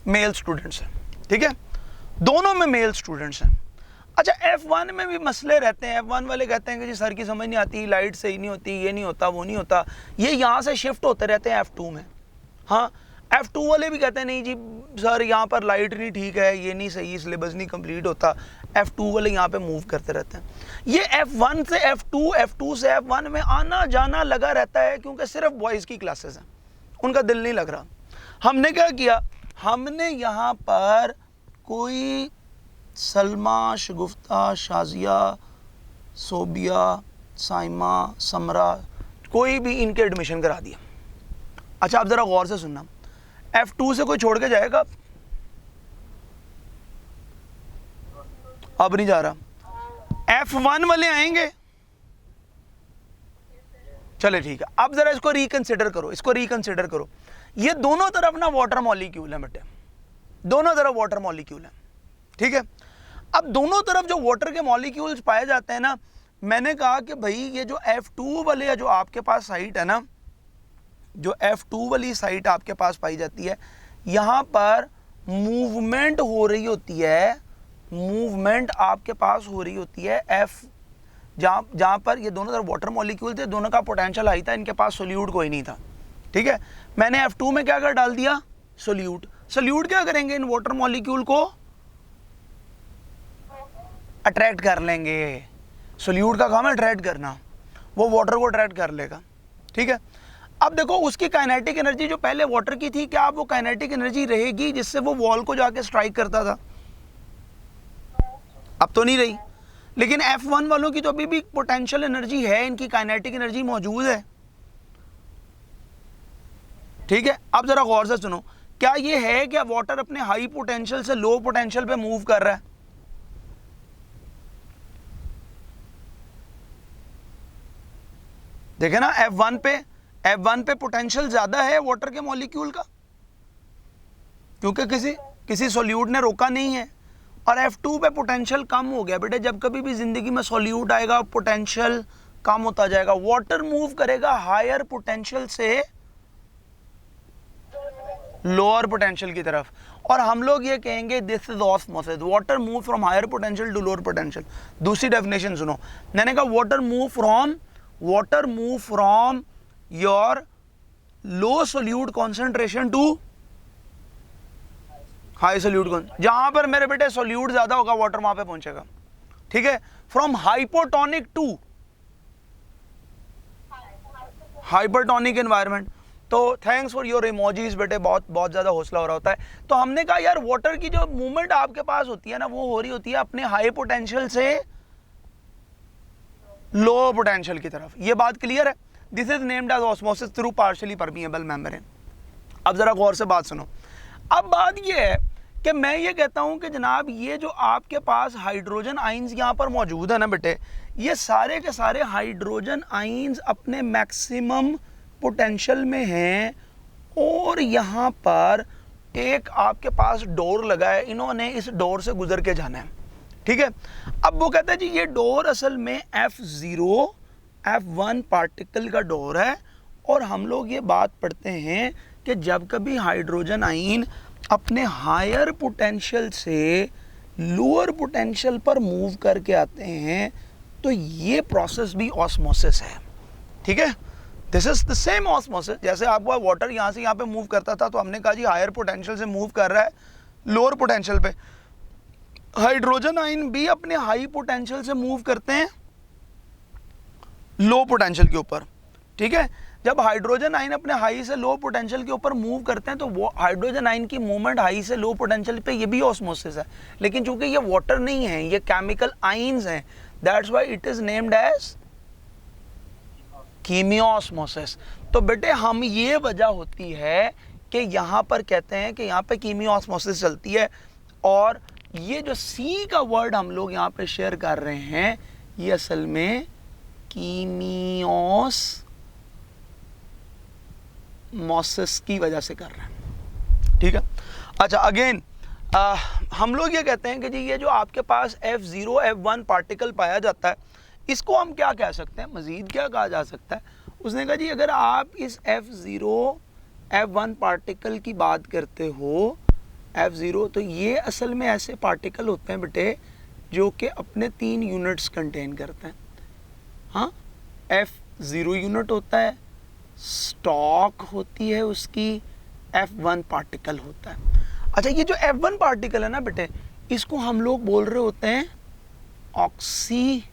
मेल स्टूडेंट्स हैं, ठीक है। दोनों में मेल स्टूडेंट्स हैं। अच्छा F1 में भी मसले रहते हैं। F1 वाले कहते हैं कि जी सर की समझ नहीं आती, लाइट सही नहीं होती, ये नहीं होता, वो नहीं होता, ये यहाँ से शिफ्ट होते रहते हैं F2 में। हाँ, F2 वाले भी कहते हैं नहीं जी सर यहाँ पर लाइट नहीं ठीक है, ये नहीं सही, सिलेबस नहीं कंप्लीट होता। F2 वाले यहाँ पे मूव करते रहते हैं। ये F1 से F2, F2 से F1 में आना जाना लगा रहता है, क्योंकि सिर्फ बॉयज़ की क्लासेस हैं, उनका दिल नहीं लग रहा। हमने क्या किया, हमने यहाँ पर कोई सलमा, शगुफ्ता, शाजिया, सोबिया, साइमा, समरा, कोई भी इनके एडमिशन करा दिया। अच्छा आप ज़रा गौर से सुनना, F2 से कोई छोड़ के जाएगा? अब नहीं जा रहा। F1 वाले आएंगे? चले ठीक है, अब ज़रा इसको रिकंसिडर करो, इसको रिकंसिडर करो। ये दोनों तरफ ना वाटर मॉलिक्यूल है बेटे, दोनों तरफ वाटर मॉलिक्यूल है, ठीक है। अब दोनों तरफ जो वाटर के मॉलिक्यूल्स पाए जाते हैं ना, मैंने कहा कि भाई ये जो F2 वाले है, जो आपके पास साइट है ना, जो F2 वाली साइट आपके पास पाई जाती है, यहाँ पर मूवमेंट हो रही होती है, मूवमेंट आपके पास हो रही होती है जहाँ पर ये दोनों तरफ वाटर मॉलिक्यूल थे, दोनों का पोटेंशियल हाई था, इनके पास सोल्यूट कोई नहीं था, ठीक है। मैंने F2 में क्या कर डाल दिया, सोल्यूट। सोल्यूट क्या करेंगे, इन वाटर मॉलिक्यूल को अट्रैक्ट कर लेंगे। सोल्यूट का काम है अट्रैक्ट करना, वो वाटर को अट्रैक्ट कर लेगा, ठीक है। अब देखो उसकी काइनेटिक एनर्जी जो पहले वाटर की थी, क्या वो काइनेटिक एनर्जी रहेगी जिससे वो वॉल को जाके स्ट्राइक करता था? अब तो नहीं रही। लेकिन F1 वालों की तो अभी भी पोटेंशियल एनर्जी है, इनकी काइनेटिक एनर्जी मौजूद है, ठीक है। अब जरा गौर से सुनो, क्या ये है क्या वाटर अपने हाई पोटेंशियल से लो पोटेंशियल पे मूव कर रहा है? देखे ना, F1 पे पोटेंशियल ज्यादा है वाटर के मॉलिक्यूल का, क्योंकि किसी सॉल्यूट ने रोका नहीं है। और F2 पे पोटेंशियल कम हो गया। बेटे जब कभी भी जिंदगी में सॉल्यूट आएगा पोटेंशियल कम होता जाएगा, वाटर मूव करेगा हायर पोटेंशियल से लोअर पोटेंशियल की तरफ। और हम लोग ये कहेंगे this is osmosis, water move from higher potential to lower potential. दूसरी डेफिनेशन सुनो, मैंने कहा water move from your low solute concentration to high solute concentration. जहां पर मेरे बेटे सोल्यूट ज्यादा होगा वाटर वहां पे पहुंचेगा, ठीक है। From hypotonic to hypertonic environment. तो थैंक्स फॉर योर इमोजीज बेटे, बहुत ज़्यादा हौसला हो रहा होता है। तो हमने कहा यार वाटर की जो मूवमेंट आपके पास होती है ना, वो हो रही होती है अपने हाई पोटेंशियल से लो पोटेंशियल की तरफ। ये बात क्लियर है? This is named as osmosis through partially permeable membrane. अब जरा गौर से बात सुनो। अब बात ये है कि मैं ये कहता हूं कि जनाब ये जो आपके पास हाइड्रोजन आइंस यहाँ पर मौजूद है ना बेटे, ये सारे के सारे हाइड्रोजन आइंस अपने मैक्सिमम पोटेंशियल में हैं, और यहाँ पर एक आपके पास डोर लगा है, इन्होंने इस डोर से गुजर के जाना है, ठीक है। अब वो कहते हैं जी ये डोर असल में F0 F1 पार्टिकल का डोर है, और हम लोग ये बात पढ़ते हैं कि जब कभी हाइड्रोजन आइन अपने हायर पोटेंशियल से लोअर पोटेंशियल पर मूव करके आते हैं, तो ये प्रोसेस भी ऑस्मोसिस है, ठीक है। This is the same osmosis. जैसे आपका वाटर यहाँ से यहाँ पे मूव करता था, तो हमने कहा जी हायर पोटेंशियल से मूव कर रहा है लोअर पोटेंशियल पे। हाइड्रोजन आइन भी अपने हाई पोटेंशियल से मूव करते हैं लो पोटेंशियल के ऊपर, ठीक है। जब हाइड्रोजन आइन अपने हाई से लो पोटेंशियल के ऊपर मूव करते हैं, तो वो हाइड्रोजन आइन की मूवमेंट हाई से लो पोटेंशियल पे, ये भी ऑस्मोसिस है। लेकिन चूंकि ये वाटर नहीं है, ये केमिकल आइंस हैं, that's why it is named as chemiosmosis. तो बेटे हम ये वजह होती है कि यहाँ पर कहते हैं कि यहाँ पे कीमियोस्मोसिस चलती है। और ये जो सी का वर्ड हम लोग यहाँ पे शेयर कर रहे हैं, ये असल में कीमियोस्मोसिस की वजह से कर रहे हैं, ठीक है। अच्छा अगेन हम लोग ये कहते हैं कि जी ये जो आपके पास F0 F1 पार्टिकल पाया जाता है, इसको हम क्या कह सकते हैं, मज़ीद क्या कहा जा सकता है? उसने कहा जी अगर आप इस F0 F1 पार्टिकल की बात करते हो, F0, तो ये असल में ऐसे पार्टिकल होते हैं बेटे जो कि अपने 3 यूनिट्स कंटेन करते हैं। हाँ, F0 यूनिट होता है, स्टॉक होती है उसकी, F1 पार्टिकल होता है। अच्छा, ये जो F1 पार्टिकल है ना बेटे, इसको हम लोग बोल रहे होते हैं ऑक्सीसोम,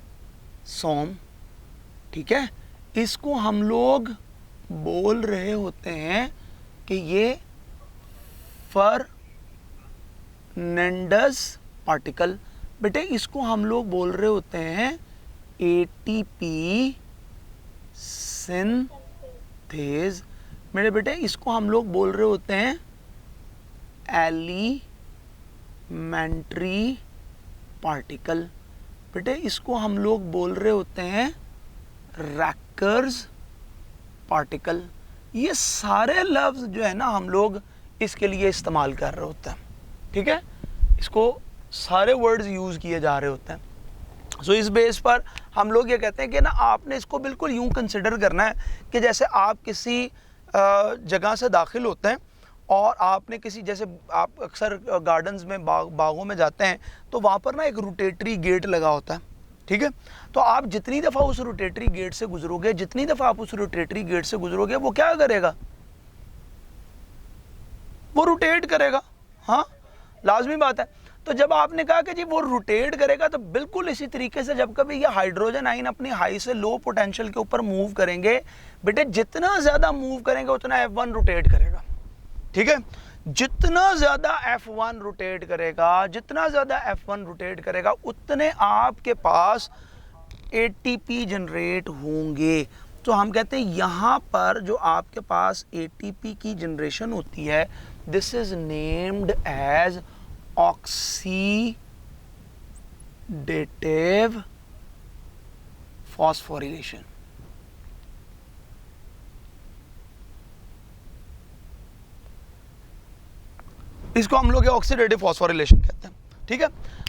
ठीक है। इसको हम लोग बोल रहे होते हैं कि ये फर्नेंडस पार्टिकल। बेटे इसको हम लोग बोल रहे होते हैं एटीपी सिंथेज। मेरे बेटे इसको हम लोग बोल रहे होते हैं एलिमेंट्री पार्टिकल। बेटे इसको हम लोग बोल रहे होते हैं रैकर्स पार्टिकल। ये सारे लफ्ज़ जो है ना हम लोग इसके लिए इस्तेमाल कर रहे होते हैं, ठीक है। इसको सारे वर्ड्स यूज़ किए जा रहे होते हैं। सो इस बेस पर हम लोग ये कहते हैं कि ना आपने इसको बिल्कुल यूँ कंसिडर करना है कि जैसे आप किसी जगह से दाखिल होते हैं और आपने किसी, जैसे आप अक्सर गार्डन्स में बागों में जाते हैं तो वहाँ पर ना एक रोटेटरी गेट लगा होता है, ठीक है। तो आप जितनी दफ़ा उस रोटेटरी गेट से गुजरोगे, जितनी दफ़ा आप उस रोटेटरी गेट से गुजरोगे, वो क्या करेगा, वो रोटेट करेगा। हाँ, लाजमी बात है। तो जब आपने कहा कि जी वो रोटेट करेगा, तो बिल्कुल इसी तरीके से जब कभी ये हाइड्रोजन आयन अपनी हाई से लो पोटेंशियल के ऊपर मूव करेंगे, बेटे जितना ज़्यादा मूव करेंगे उतना F1 रोटेट करेगा, ठीक है। जितना ज़्यादा F1 रोटेट करेगा, जितना ज़्यादा F1 रोटेट करेगा, उतने आपके पास ATP जनरेट होंगे। तो हम कहते हैं यहाँ पर जो आपके पास ATP की जनरेशन होती है, this is named as oxidative phosphorylation. इसको हम लोग ऑक्सीडेटिव फॉस्फोरिलेशन कहते हैं, ठीक है।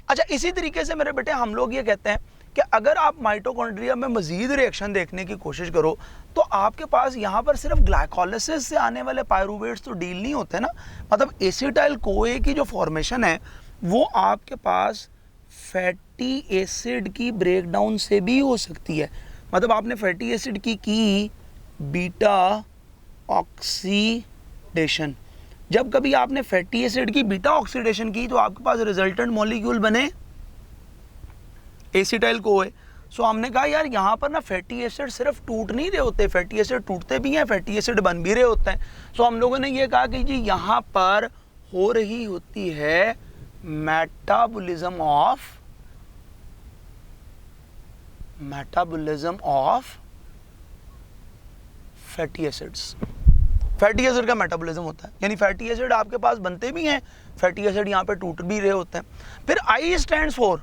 अच्छा, इसी तरीके से मेरे बेटे हम लोग ये कहते हैं कि अगर आप माइटोकॉन्ड्रिया में मजीद रिएक्शन देखने की कोशिश करो तो आपके पास यहाँ पर सिर्फ ग्लाइकोलिसिस से आने वाले पायरूवेट्स तो डील नहीं होते ना, मतलब एसिटाइल कोए की जो फॉर्मेशन है वो आपके पास फैटी एसिड की ब्रेकडाउन से भी हो सकती है। मतलब आपने फैटी एसिड की बीटा ऑक्सीडेशन, जब कभी आपने फैटी एसिड की बीटा ऑक्सीडेशन की तो आपके पास रिजल्टेंट मॉलिक्यूल बने एसिटाइल कोए। सो हमने कहा यार यहाँ पर ना फैटी एसिड सिर्फ टूट नहीं रहे होते, फैटी एसिड टूटते भी हैं, फैटी एसिड बन भी रहे होते हैं। सो हम लोगों ने ये कहा कि जी यहाँ पर हो रही होती है metabolism of fatty acids. Fatty acid का मेटाबॉलिज्म होता है, यानी फैटी एसिड आपके पास बनते भी हैं, फैटी एसिड यहाँ पे टूट भी रहे होते हैं। फिर I स्टैंड्स फॉर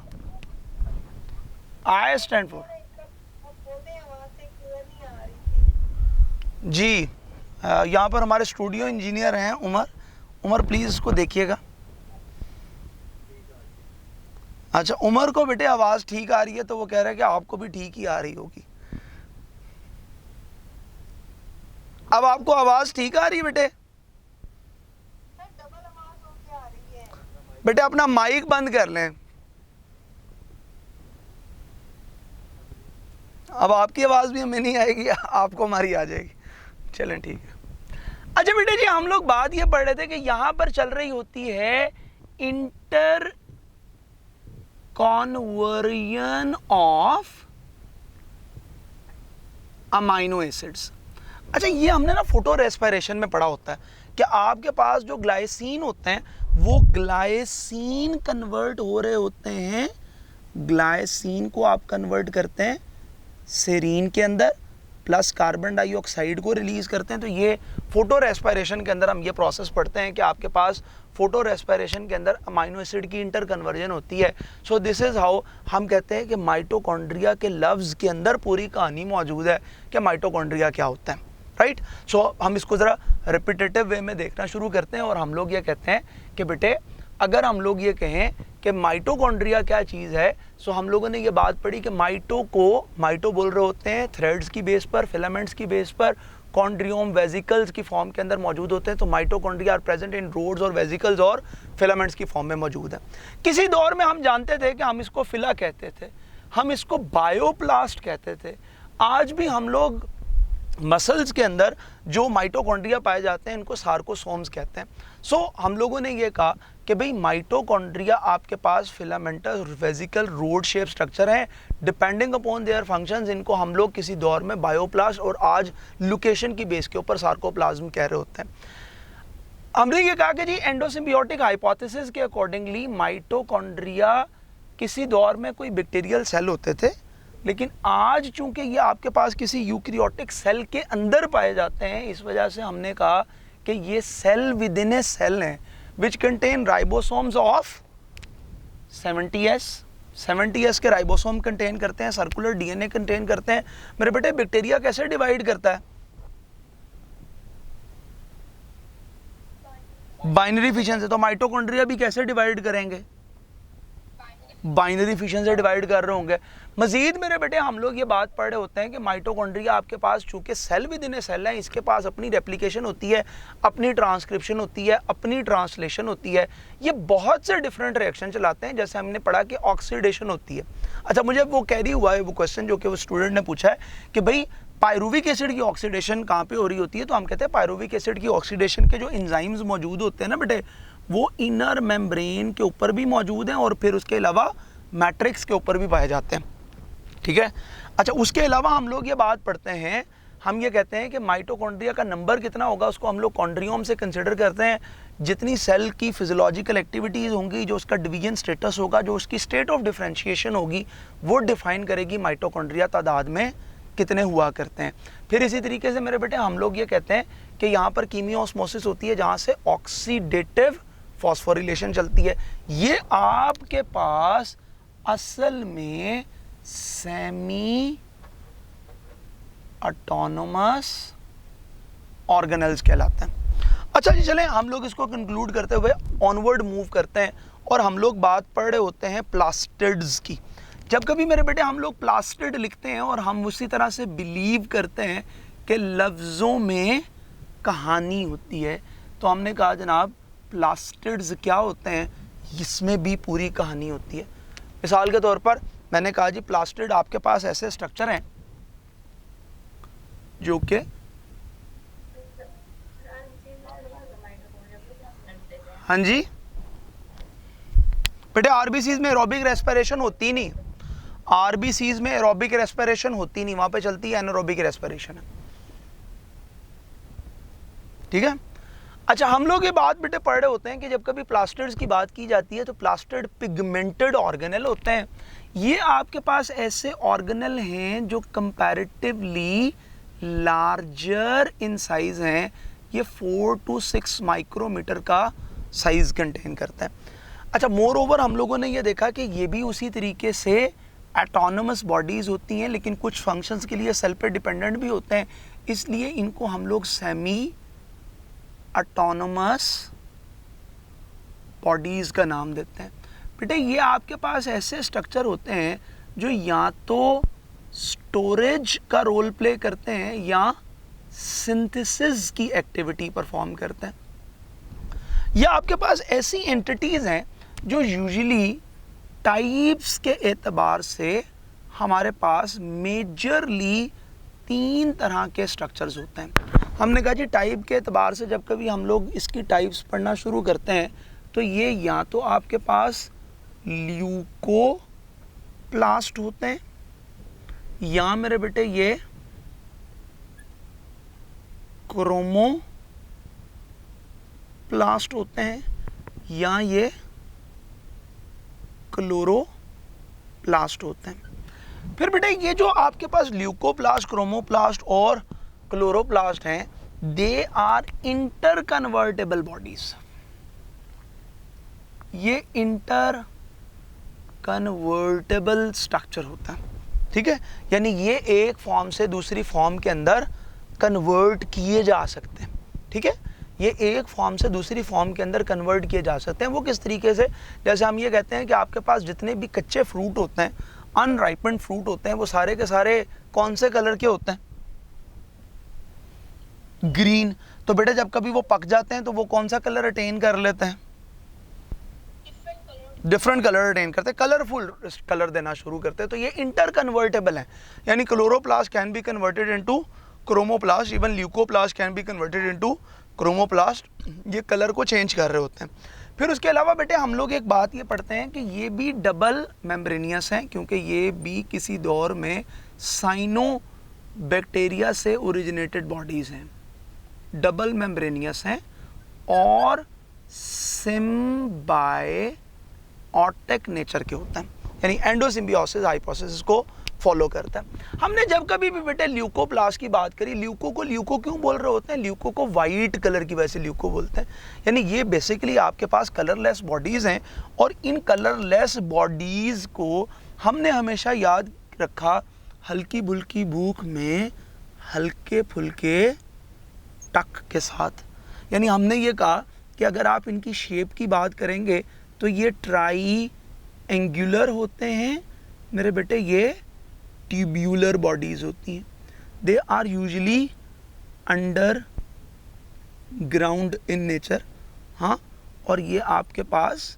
जी, यहाँ पर हमारे स्टूडियो इंजीनियर हैं उमर प्लीज इसको देखिएगा। अच्छा, उमर को बेटे आवाज ठीक आ रही है तो वो कह रहा है कि आपको भी ठीक ही आ रही होगी। अब आपको आवाज ठीक आ रही है बेटे? बेटे अपना माइक बंद कर लें। अब आपकी आवाज भी हमें नहीं आएगी, आपको हमारी आ जाएगी। चलें ठीक है। अच्छा बेटे जी, हम लोग बात ये पढ़ रहे थे कि यहां पर चल रही होती है inter conversion of amino acids. अच्छा, ये हमने ना फोटो रेस्पिरेशन में पढ़ा होता है कि आपके पास जो ग्लाइसिन होते हैं वो ग्लाइसिन कन्वर्ट हो रहे होते हैं, ग्लाइसिन को आप कन्वर्ट करते हैं सेरीन के अंदर, प्लस कार्बन डाइऑक्साइड को रिलीज करते हैं। तो ये फोटो रेस्पिरेशन के अंदर हम ये प्रोसेस पढ़ते हैं कि आपके पास फोटो रेस्पिरेशन के अंदर अमाइनो एसिड की इंटर कन्वर्जन होती है। सो दिस इज हाउ हम कहते हैं कि माइटोकॉन्ड्रिया के लफ्ज़ के अंदर पूरी कहानी मौजूद है कि माइटोकॉन्ड्रिया क्या होता है, राइट। सो हम इसको ज़रा रिपीटेटिव वे में देखना शुरू करते हैं और हम लोग ये कहते हैं कि बेटे अगर हम लोग ये कहें कि माइटोकॉन्ड्रिया क्या चीज़ है, सो हम लोगों ने ये बात पढ़ी कि माइटो बोल रहे होते हैं थ्रेड्स की बेस पर, फिलामेंट्स की बेस पर, कॉन्ड्रियोम वेजिकल्स की फॉर्म के अंदर मौजूद होते हैं। तो mitochondria are present in rods और वेजिकल्स और फिलामेंट्स की फॉर्म में मौजूद है। किसी दौर में हम जानते थे कि हम इसको फिला कहते थे, हम इसको बायोप्लास्ट कहते थे। आज भी हम लोग मसल्स के अंदर जो माइटोकॉन्ड्रिया पाए जाते हैं इनको सार्कोसोम्स कहते हैं। सो हम लोगों ने ये कहा कि भाई माइटोकॉन्ड्रिया आपके पास filamentous vesicle rod shape structure है, डिपेंडिंग अपॉन देयर फंक्शंस इनको हम लोग किसी दौर में बायोप्लास्ट और आज लोकेशन की बेस के ऊपर सार्कोप्लाज्म कह रहे होते हैं। हमने ये कहा कि जी एंडोसिम्बियोटिक हाइपोथेसिस के अकॉर्डिंगली माइटोकॉन्ड्रिया किसी दौर में कोई बैक्टीरियल सेल होते थे, लेकिन आज चूंकि ये आपके पास किसी यूकैरियोटिक सेल के अंदर पाए जाते हैं, इस वजह से हमने कहा कि ये cell within a cell हैं which contain ribosomes of 70S के राइबोसोम कंटेन करते हैं, सर्कुलर डीएनए कंटेन करते हैं। मेरे बेटे बैक्टीरिया कैसे डिवाइड करता है? बाइनरी फिशन से। तो माइटोकॉन्ड्रिया भी कैसे डिवाइड करेंगे? बाइनरी फिशन से डिवाइड कर रहे होंगे। मजीद मेरे बेटे हम लोग ये बात पढ़ रहे होते हैं कि माइटोकॉन्ड्रिया आपके पास चूंकि cell within a cell है, इसके पास अपनी रेप्लिकेशन होती है, अपनी ट्रांसक्रिप्शन होती है, अपनी ट्रांसलेशन होती है। ये बहुत से डिफरेंट रिएक्शन चलाते हैं, जैसे हमने पढ़ा कि ऑक्सीडेशन होती है। अच्छा, मुझे वो कैरी हुआ है वो क्वेश्चन जो कि वो स्टूडेंट ने पूछा है कि भाई पायरुविक एसिड की ऑक्सीडेशन कहाँ पे हो रही होती है? तो हम कहते हैं पायरुविक एसिड की ऑक्सीडेशन के जो एंजाइम्स मौजूद होते हैं ना बेटे, वो इनर मेम्ब्रेन के ऊपर भी मौजूद हैं और फिर उसके अलावा मैट्रिक्स के ऊपर भी पाए जाते हैं। ठीक है। अच्छा, उसके अलावा हम लोग ये बात पढ़ते हैं, हम ये कहते हैं कि माइटोकॉन्ड्रिया का नंबर कितना होगा उसको हम लोग कॉन्ड्रियोम से कंसिडर करते हैं। जितनी सेल की फिजियोलॉजिकल एक्टिविटीज़ होंगी, जो उसका डिवीजन स्टेटस होगा, जो उसकी स्टेट ऑफ डिफरेंशिएशन होगी, वो डिफाइन करेगी माइटोकॉन्ड्रिया तादाद में कितने हुआ करते हैं। फिर इसी तरीके से मेरे बेटे हम लोग ये कहते हैं कि यहाँ पर कीमियोस्मोसिस होती है, जहाँ से ऑक्सीडेटिव फॉस्फोरिलेशन चलती है। ये आपके पास असल में सेमी ऑटोनोमस ऑर्गेनेल्स कहलाते हैं। अच्छा जी, चलें हम लोग इसको कंक्लूड करते हुए ऑनवर्ड मूव करते हैं और हम लोग बात पढ़ रहे होते हैं प्लास्टिड्स की। जब कभी मेरे बेटे हम लोग प्लास्टिड लिखते हैं और हम उसी तरह से बिलीव करते हैं कि लफ्ज़ों में कहानी होती है, तो हमने कहा जनाब प्लास्टिड्स क्या होते हैं, इसमें भी पूरी कहानी होती है। मिसाल के तौर पर मैंने कहा जी प्लास्टिड आपके पास ऐसे स्ट्रक्चर हैं जो कि हाँ जी बेटे आरबीसीज में एरोबिक रेस्पिरेशन होती नहीं, आरबीसीज में एरोबिक रेस्पिरेशन होती नहीं, वहां पे चलती है एनारोबिक रेस्पिरेशन है। ठीक है। अच्छा, हम लोग ये बात बेटे पढ़ रहे होते हैं कि जब कभी प्लास्टिड्स की बात की जाती है तो प्लास्टिड पिगमेंटेड ऑर्गेनेल होते हैं। ये आपके पास ऐसे ऑर्गेनेल हैं जो कंपैरेटिवली लार्जर इन साइज हैं। ये 4 to 6 माइक्रोमीटर का साइज कंटेन करता है। अच्छा, मोर ओवर हम लोगों ने ये देखा कि ये भी उसी तरीके से एटोनमस बॉडीज़ होती हैं, लेकिन कुछ फंक्शंस के लिए सेल पे डिपेंडेंट भी होते हैं, इसलिए इनको हम लोग सेमी ऑटोनोमस बॉडीज़ का नाम देते हैं। बेटे ये आपके पास ऐसे स्ट्रक्चर होते हैं जो या तो स्टोरेज का रोल प्ले करते हैं या सिंथेसिस की एक्टिविटी परफॉर्म करते हैं। ये आपके पास ऐसी एंटिटीज़ हैं जो यूजुअली टाइप्स के एतबार से हमारे पास मेजरली 3 तरह के स्ट्रक्चर्स होते हैं। हमने कहा जी टाइप के एतबार से जब कभी हम लोग इसकी टाइप्स पढ़ना शुरू करते हैं तो ये या तो आपके पास ल्यूकोप्लास्ट होते हैं, या मेरे बेटे ये क्रोमोप्लास्ट होते हैं, या ये क्लोरोप्लास्ट होते हैं। फिर बेटे ये जो आपके पास ल्यूकोप्लास्ट, क्रोमोप्लास्ट और क्लोरोप्लास्ट हैं, they are interconvertible bodies. ये इंटर कन्वर्टेबल स्ट्रक्चर होता है। ठीक है, यानी ये एक फॉर्म से दूसरी फॉर्म के अंदर कन्वर्ट किए जा सकते हैं। ठीक है, ये एक फॉर्म से दूसरी फॉर्म के अंदर कन्वर्ट किए जा सकते हैं। वो किस तरीके से, जैसे हम ये कहते हैं कि आपके पास जितने भी कच्चे फ्रूट होते हैं, अनराइपेंड फ्रूट होते हैं, वो सारे के सारे कौन से कलर के होते हैं? ग्रीन। तो बेटा जब कभी वो पक जाते हैं तो वो कौन सा कलर अटेन कर लेते हैं? डिफरेंट कलर अटेन करते हैं, कलरफुल कलर देना शुरू करते हैं। तो ये इंटर कन्वर्टेबल है, यानी chloroplast can be converted into chromoplast, even leucoplast can be converted into chromoplast. ये कलर को चेंज कर रहे होते हैं। फिर उसके अलावा बेटे हम लोग एक बात ये पढ़ते हैं कि ये भी डबल मेम्ब्रेनियस हैं, क्योंकि ये भी किसी दौर में साइनो बैक्टीरिया से ओरिजिनेटेड बॉडीज़ हैं, डबल मेम्ब्रेनियस हैं और सिम्बायोटिक नेचर के होते हैं, यानी एंडोसिम्बियोसिस हाइपोसिस को फॉलो करता है। हमने जब कभी भी बेटे ल्यूकोप्लास्ट की बात करी, ल्यूको को ल्यूको क्यों बोल रहे होते हैं? ल्यूको को वाइट कलर की वजह से ल्यूको बोलते हैं, यानी ये बेसिकली आपके पास कलरलेस बॉडीज़ हैं। और इन कलरलेस बॉडीज़ को हमने हमेशा याद रखा हल्की बुल्की भूख में हल्के फुल्के टक के साथ, यानी हमने ये कहा कि अगर आप इनकी शेप की बात करेंगे तो ये ट्राई एंगुलर होते हैं मेरे बेटे, ये ट्यूब्यूलर बॉडीज़ होती हैं। They are usually underground in nature. हाँ, और ये आपके पास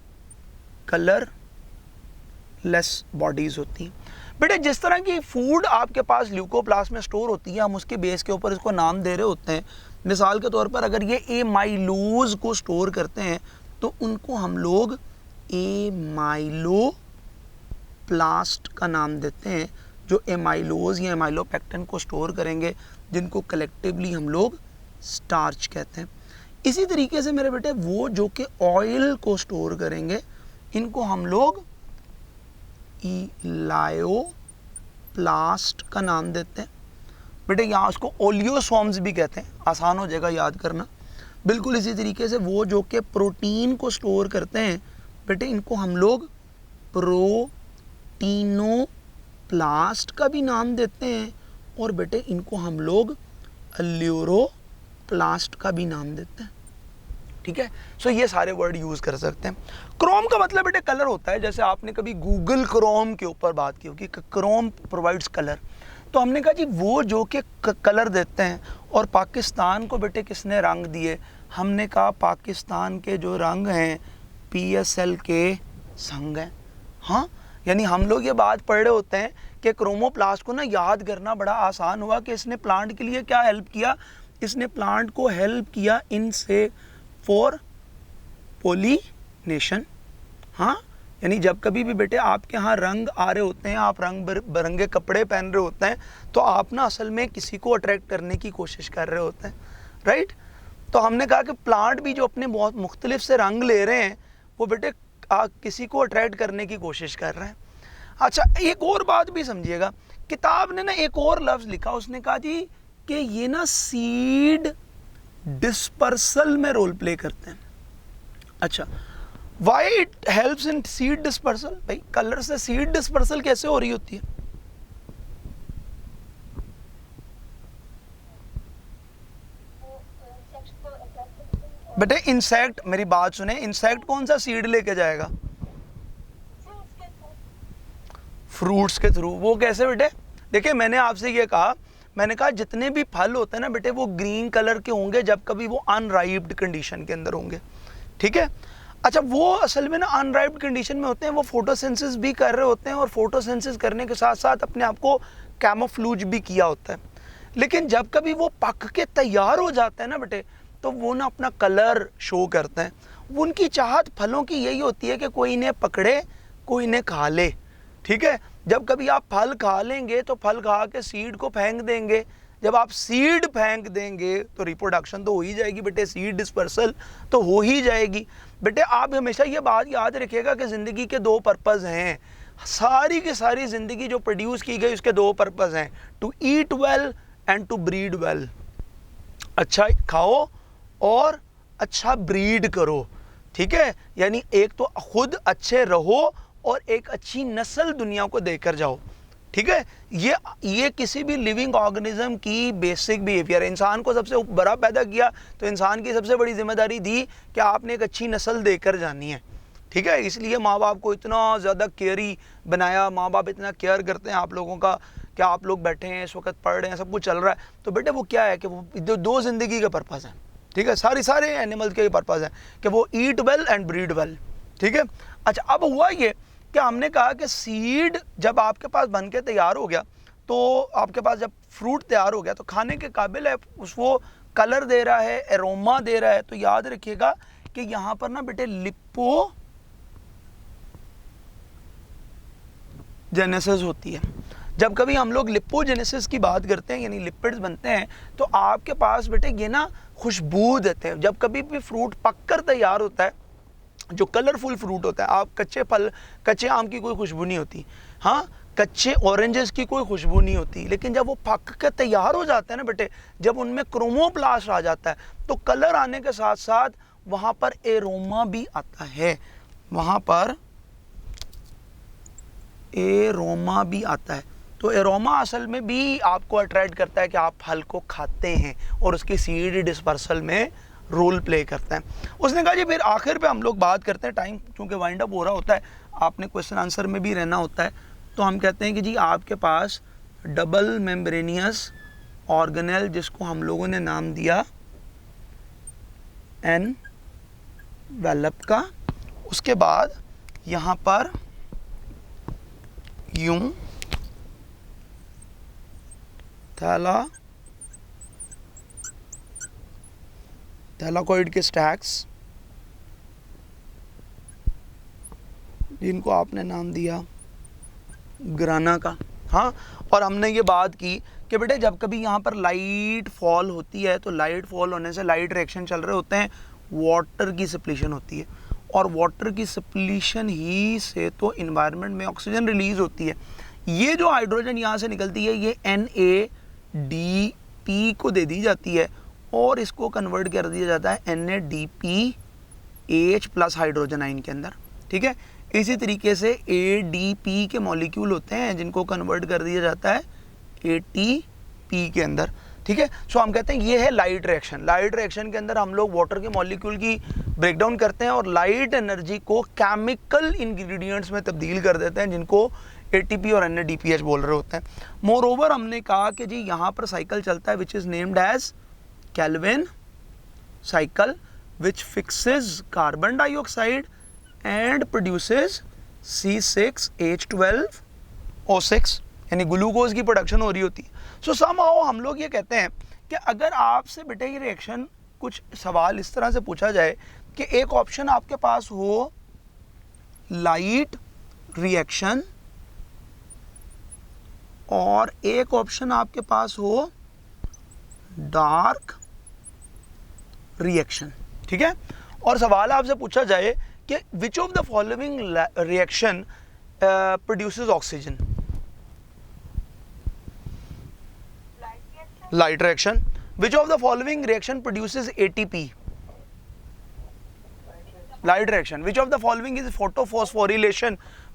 कलर लेस बॉडीज़ होती हैं। बेटे जिस तरह की फूड आपके पास ल्यूकोप्लास्ट में स्टोर होती है, हम उसके बेस के ऊपर इसको नाम दे रहे होते हैं। मिसाल के तौर पर अगर ये एमाइलोज को स्टोर करते हैं तो उनको हम लोग एमाइलोप्लास्ट का नाम देते हैं, जो एमाइलोज या एमाइलोपेक्टिन को स्टोर करेंगे, जिनको कलेक्टिवली हम लोग स्टार्च कहते हैं। इसी तरीके से मेरे बेटे वो जो कि ऑयल को स्टोर करेंगे, इनको हम लोग इलायोप्लास्ट का नाम देते हैं। बेटे यहाँ उसको ओलियोसोम्स भी कहते हैं, आसान हो जाएगा याद करना। बिल्कुल इसी तरीके से वो जो कि प्रोटीन को स्टोर करते हैं बेटे, इनको हम लोग प्रोटीनोप्लास्ट का भी नाम देते हैं, और बेटे इनको हम लोग अल्यूरोप्लास्ट का भी नाम देते हैं। ठीक है, सो ये सारे वर्ड यूज़ कर सकते हैं। क्रोम का मतलब बेटे कलर होता है। जैसे आपने कभी गूगल क्रोम के ऊपर बात की होगी कि क्रोम प्रोवाइड्स कलर, तो हमने कहा जी वो जो कि कलर देते हैं। और पाकिस्तान को बेटे किसने रंग दिए? हमने कहा पाकिस्तान के जो रंग हैं PSL के संग हैं। हाँ, यानी हम लोग ये बात पढ़ रहे होते हैं कि क्रोमोप्लास्ट को ना याद करना बड़ा आसान हुआ कि इसने प्लांट के लिए क्या हेल्प किया? इसने प्लांट को हेल्प किया इनसे फॉर पोलिनेशन। हाँ, यानी जब कभी भी बेटे आपके यहाँ रंग आ रहे होते हैं, आप रंग बिरंगे कपड़े पहन रहे होते हैं, तो आप ना असल में किसी को अट्रैक्ट करने की कोशिश कर रहे होते हैं, राइट? तो हमने कहा कि प्लांट भी जो अपने बहुत मुख्तलिफ से रंग ले रहे हैं, वो बेटे किसी को अट्रैक्ट करने की कोशिश कर रहे हैं। अच्छा, एक और बात भी समझिएगा, किताब ने ना एक और लफ्ज़ लिखा, उसने कहा जी कि ये ना सीड डिस्पर्सल में रोल प्ले करते हैं। अच्छा, why it helps in seed dispersal? भाई कलर से सीड डिस्पर्सल कैसे हो रही होती है? बेटे इंसेक्ट, मेरी बात सुने, इंसेक्ट कौन सा सीड लेके जाएगा? फ्रूट्स के थ्रू। वो कैसे बेटे? देखिए मैंने आपसे ये कहा, मैंने कहा जितने भी फल होते हैं ना बेटे, वो ग्रीन कलर के होंगे जब कभी वो अनराइप्ड कंडीशन के अंदर होंगे। ठीक है, अच्छा वो असल में ना अनराइप्ड कंडीशन में होते हैं, वो फोटोसिंथेसिस भी कर रहे होते हैं, और फोटोसिंथेसिस करने के साथ साथ अपने आप को कैमोफ्लूज भी किया होता है। लेकिन जब कभी वो पक के तैयार हो जाता है ना बेटे, तो वो ना अपना कलर शो करते हैं। उनकी चाहत फलों की यही होती है कि कोई इन्हें पकड़े, कोई इन्हें खा ले। ठीक है, जब कभी आप फल खा लेंगे तो फल खा के सीड को फेंक देंगे। जब आप सीड फेंक देंगे तो रिप्रोडक्शन तो हो ही जाएगी बेटे, सीड डिस्पर्सल तो हो ही जाएगी। बेटे आप हमेशा ये बात याद रखिएगा कि ज़िंदगी के दो पर्पज़ हैं। सारी की सारी ज़िंदगी जो प्रोड्यूस की गई उसके दो पर्पज़ हैं, to eat well and to breed well. अच्छा खाओ और अच्छा ब्रीड करो। ठीक है, यानी एक तो खुद अच्छे रहो और एक अच्छी नस्ल दुनिया को देकर जाओ। ठीक है। ये किसी भी लिविंग ऑर्गेनिज्म की बेसिक बिहेवियर है। इंसान को सबसे बड़ा पैदा किया तो इंसान की सबसे बड़ी जिम्मेदारी थी कि आपने एक अच्छी नस्ल देकर जानी है, ठीक है। इसलिए माँ बाप को इतना ज़्यादा केयरी बनाया, माँ बाप इतना केयर करते हैं आप लोगों का कि आप लोग बैठे हैं इस वक्त पढ़ रहे हैं, सब कुछ चल रहा है। तो बेटे वो क्या है कि वो दो ज़िंदगी के पर्पज़ हैं, ठीक है। सारे एनिमल्स के पर्पज़ हैं कि वो ईट वेल एंड ब्रीड वेल, ठीक है। अच्छा, अब हुआ ये कि हमने कहा कि सीड जब आपके पास बन के तैयार हो गया, तो आपके पास जब फ्रूट तैयार हो गया तो खाने के काबिल है, उसको कलर दे रहा है, एरोमा दे रहा है। तो याद रखिएगा कि यहाँ पर ना बेटे लिपो जेनेसिस होती है। जब कभी हम लोग लिपोजेनेसिस की बात करते हैं यानी लिपिड्स बनते हैं, तो आपके पास बेटे ये ना खुशबू देते हैं। जब कभी भी फ्रूट पककर तैयार होता है, जो कलरफुल फ्रूट होता है, आप कच्चे आम की कोई खुशबू नहीं होती, हाँ, कच्चे ऑरेंजेस की कोई खुशबू नहीं होती। लेकिन जब वो पक के तैयार हो जाते हैं ना बेटे, जब उनमें क्रोमोप्लास्ट आ जाता है, तो कलर आने के साथ साथ वहाँ पर एरोमा भी आता है, वहाँ पर एरोमा भी आता है। तो एरोमा असल में भी आपको अट्रैक्ट करता है कि आप फल को खाते हैं, और उसकी सीड डिस्पर्सल में रोल प्ले करता है। उसने कहा जी फिर आखिर पे हम लोग बात करते हैं, टाइम चूँकि वाइंड अप हो रहा होता है, आपने क्वेश्चन आंसर में भी रहना होता है। तो हम कहते हैं कि जी आपके पास डबल मेम्ब्रेनियस ऑर्गेनेल, जिसको हम लोगों ने नाम दिया एनवेलप का, उसके बाद यहाँ पर यूं थैलाकोइड के स्टैक्स, जिनको आपने नाम दिया ग्राना का, हाँ। और हमने ये बात की कि बेटे जब कभी यहाँ पर लाइट फॉल होती है, तो लाइट फॉल होने से लाइट रिएक्शन चल रहे होते हैं, वाटर की सप्लीशन होती है, और वाटर की सप्लीशन ही से तो इन्वायरमेंट में ऑक्सीजन रिलीज होती है। ये जो हाइड्रोजन यहाँ से निकलती है, ये NADP को दे दी जाती है, और इसको कन्वर्ट कर दिया जाता है NADPH प्लस हाइड्रोजन आयन के अंदर, ठीक है। इसी तरीके से ADP के मॉलिक्यूल होते हैं, जिनको कन्वर्ट कर दिया जाता है ATP के अंदर, ठीक है। सो हम कहते हैं ये है लाइट रिएक्शन। लाइट रिएक्शन के अंदर हम लोग वाटर के मॉलिक्यूल की ब्रेकडाउन करते हैं और लाइट एनर्जी को केमिकल इंग्रेडिएंट्स में तब्दील कर देते हैं, जिनको ATP और NADPH बोल रहे होते हैं। मोर ओवर हमने कहा कि जी यहाँ पर साइकिल चलता है which is named as Calvin cycle, which fixes carbon dioxide and produces C6H12O6, यानी ग्लूकोज की प्रोडक्शन हो रही होती है। सो समहाउ हम लोग ये कहते हैं कि अगर आपसे बेटे ये रिएक्शन, कुछ सवाल इस तरह से पूछा जाए कि एक ऑप्शन आपके पास हो लाइट रिएक्शन और एक ऑप्शन आपके पास हो डार्क रिएक्शन, ठीक है। और सवाल आपसे पूछा जाए कि which of the following reaction produces oxygen, light reaction. Which of the following reaction produces ATP, light reaction. Which of the following is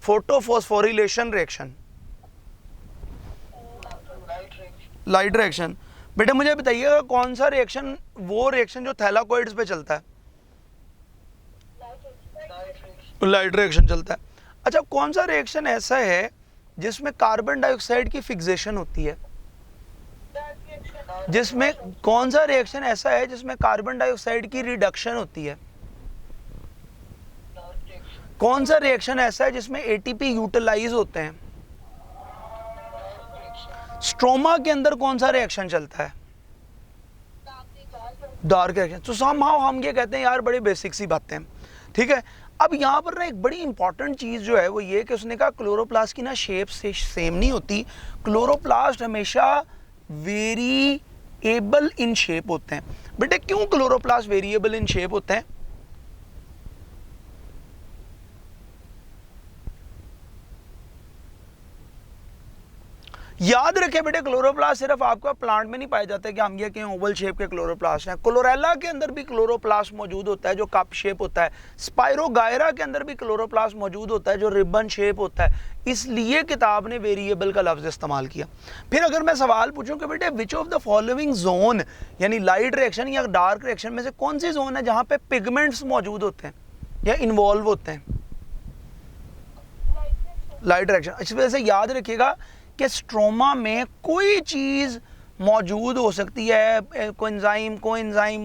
photophosphorylation reaction, light reaction. बेटा मुझे बताइएगा कौन सा रिएक्शन, वो रिएक्शन जो थैलाकोइड्स पे चलता है, लाइट रिएक्शन चलता है। अच्छा, कौन सा रिएक्शन ऐसा है जिसमें कार्बन डाइऑक्साइड की फिक्सेशन होती है, जिसमें कौन सा रिएक्शन ऐसा है जिसमें कार्बन डाइऑक्साइड की रिडक्शन होती है, कौन सा रिएक्शन ऐसा है जिसमें ATP यूटिलाइज होते हैं। स्ट्रोमा के अंदर कौन सा रिएक्शन चलता है, डार्क रिएक्शन। तो समहाउ हम ये कहते हैं यार बड़ी बेसिक सी बातें, ठीक है। अब यहाँ पर ना एक बड़ी इंपॉर्टेंट चीज़ जो है वो ये कि उसने कहा क्लोरोप्लास्ट की ना शेप से सेम नहीं होती, क्लोरोप्लास्ट हमेशा वेरिएबल इन शेप होते हैं। बेटे क्यों क्लोरोप्लास्ट वेरिएबल इन शेप होते हैं? याद रखें बेटे, क्लोरोप्लास्ट सिर्फ आपका प्लांट में नहीं पाया जाता है कि हम ये कहें ओवल शेप के क्लोरोप्लास्ट हैं। क्लोरेला के अंदर भी क्लोरोप्लास्ट मौजूद होता है जो कप शेप होता है। स्पाइरोगायरा के अंदर भी क्लोरोप्लास्ट मौजूद होता है जो रिबन शेप होता है। इसलिए किताब ने वेरिएबल का लफ्ज़ इस्तेमाल किया। फिर अगर मैं सवाल पूछूं कि बेटे विच ऑफ द फॉलोइंग जोन, यानी लाइट रिएक्शन या डार्क रिएक्शन में से कौन सी जोन है जहां पे पिगमेंट्स मौजूद होते हैं या इन्वॉल्व होते हैं? Light reaction. इस वजह से याद रखिएगा कि स्ट्रोमा में कोई चीज़ मौजूद हो सकती है, coenzyme,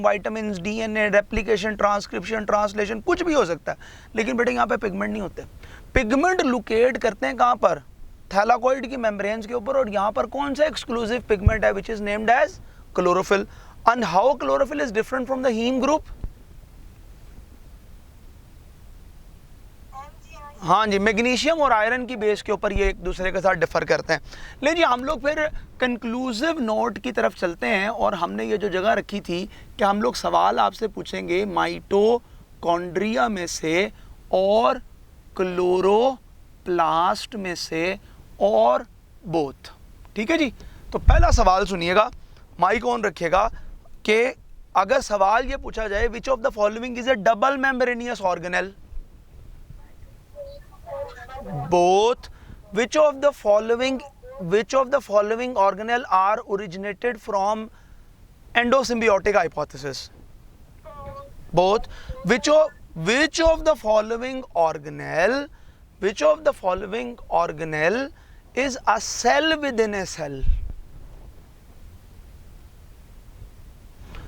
vitamins, DNA, replication, transcription, translation, कुछ भी हो सकता है, लेकिन बेटे यहाँ पे पिगमेंट नहीं होते। पिगमेंट लोकेट करते हैं कहाँ पर? थैलाकॉइड की मेम्ब्रेन्स के ऊपर। और यहाँ पर कौन सा एक्सक्लूसिव पिगमेंट है which is named as chlorophyll. And how chlorophyll is different from the heme group? हाँ जी, मैग्नीशियम और आयरन की बेस के ऊपर ये एक दूसरे के साथ डिफर करते हैं। ले जी, हम लोग फिर कंक्लूसिव नोट की तरफ चलते हैं। और हमने ये जो जगह रखी थी कि हम लोग सवाल आपसे पूछेंगे माइटोकॉन्ड्रिया में से और क्लोरोप्लास्ट में से और बोथ। ठीक है जी। तो पहला सवाल सुनिएगा, माइक ऑन रखिएगा, कि अगर सवाल ये पूछा जाए विच of the following is A double membranosus organelle? Both. Which of the following organelle are originated from endosymbiotic hypothesis? Both. Which of the following organelle is a cell within a cell?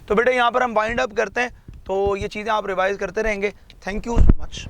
तो बेटे यहाँ पर हम वाइंड अप करते हैं, तो ये चीज़ें आप रिवाइज करते रहेंगे। Thank you so much.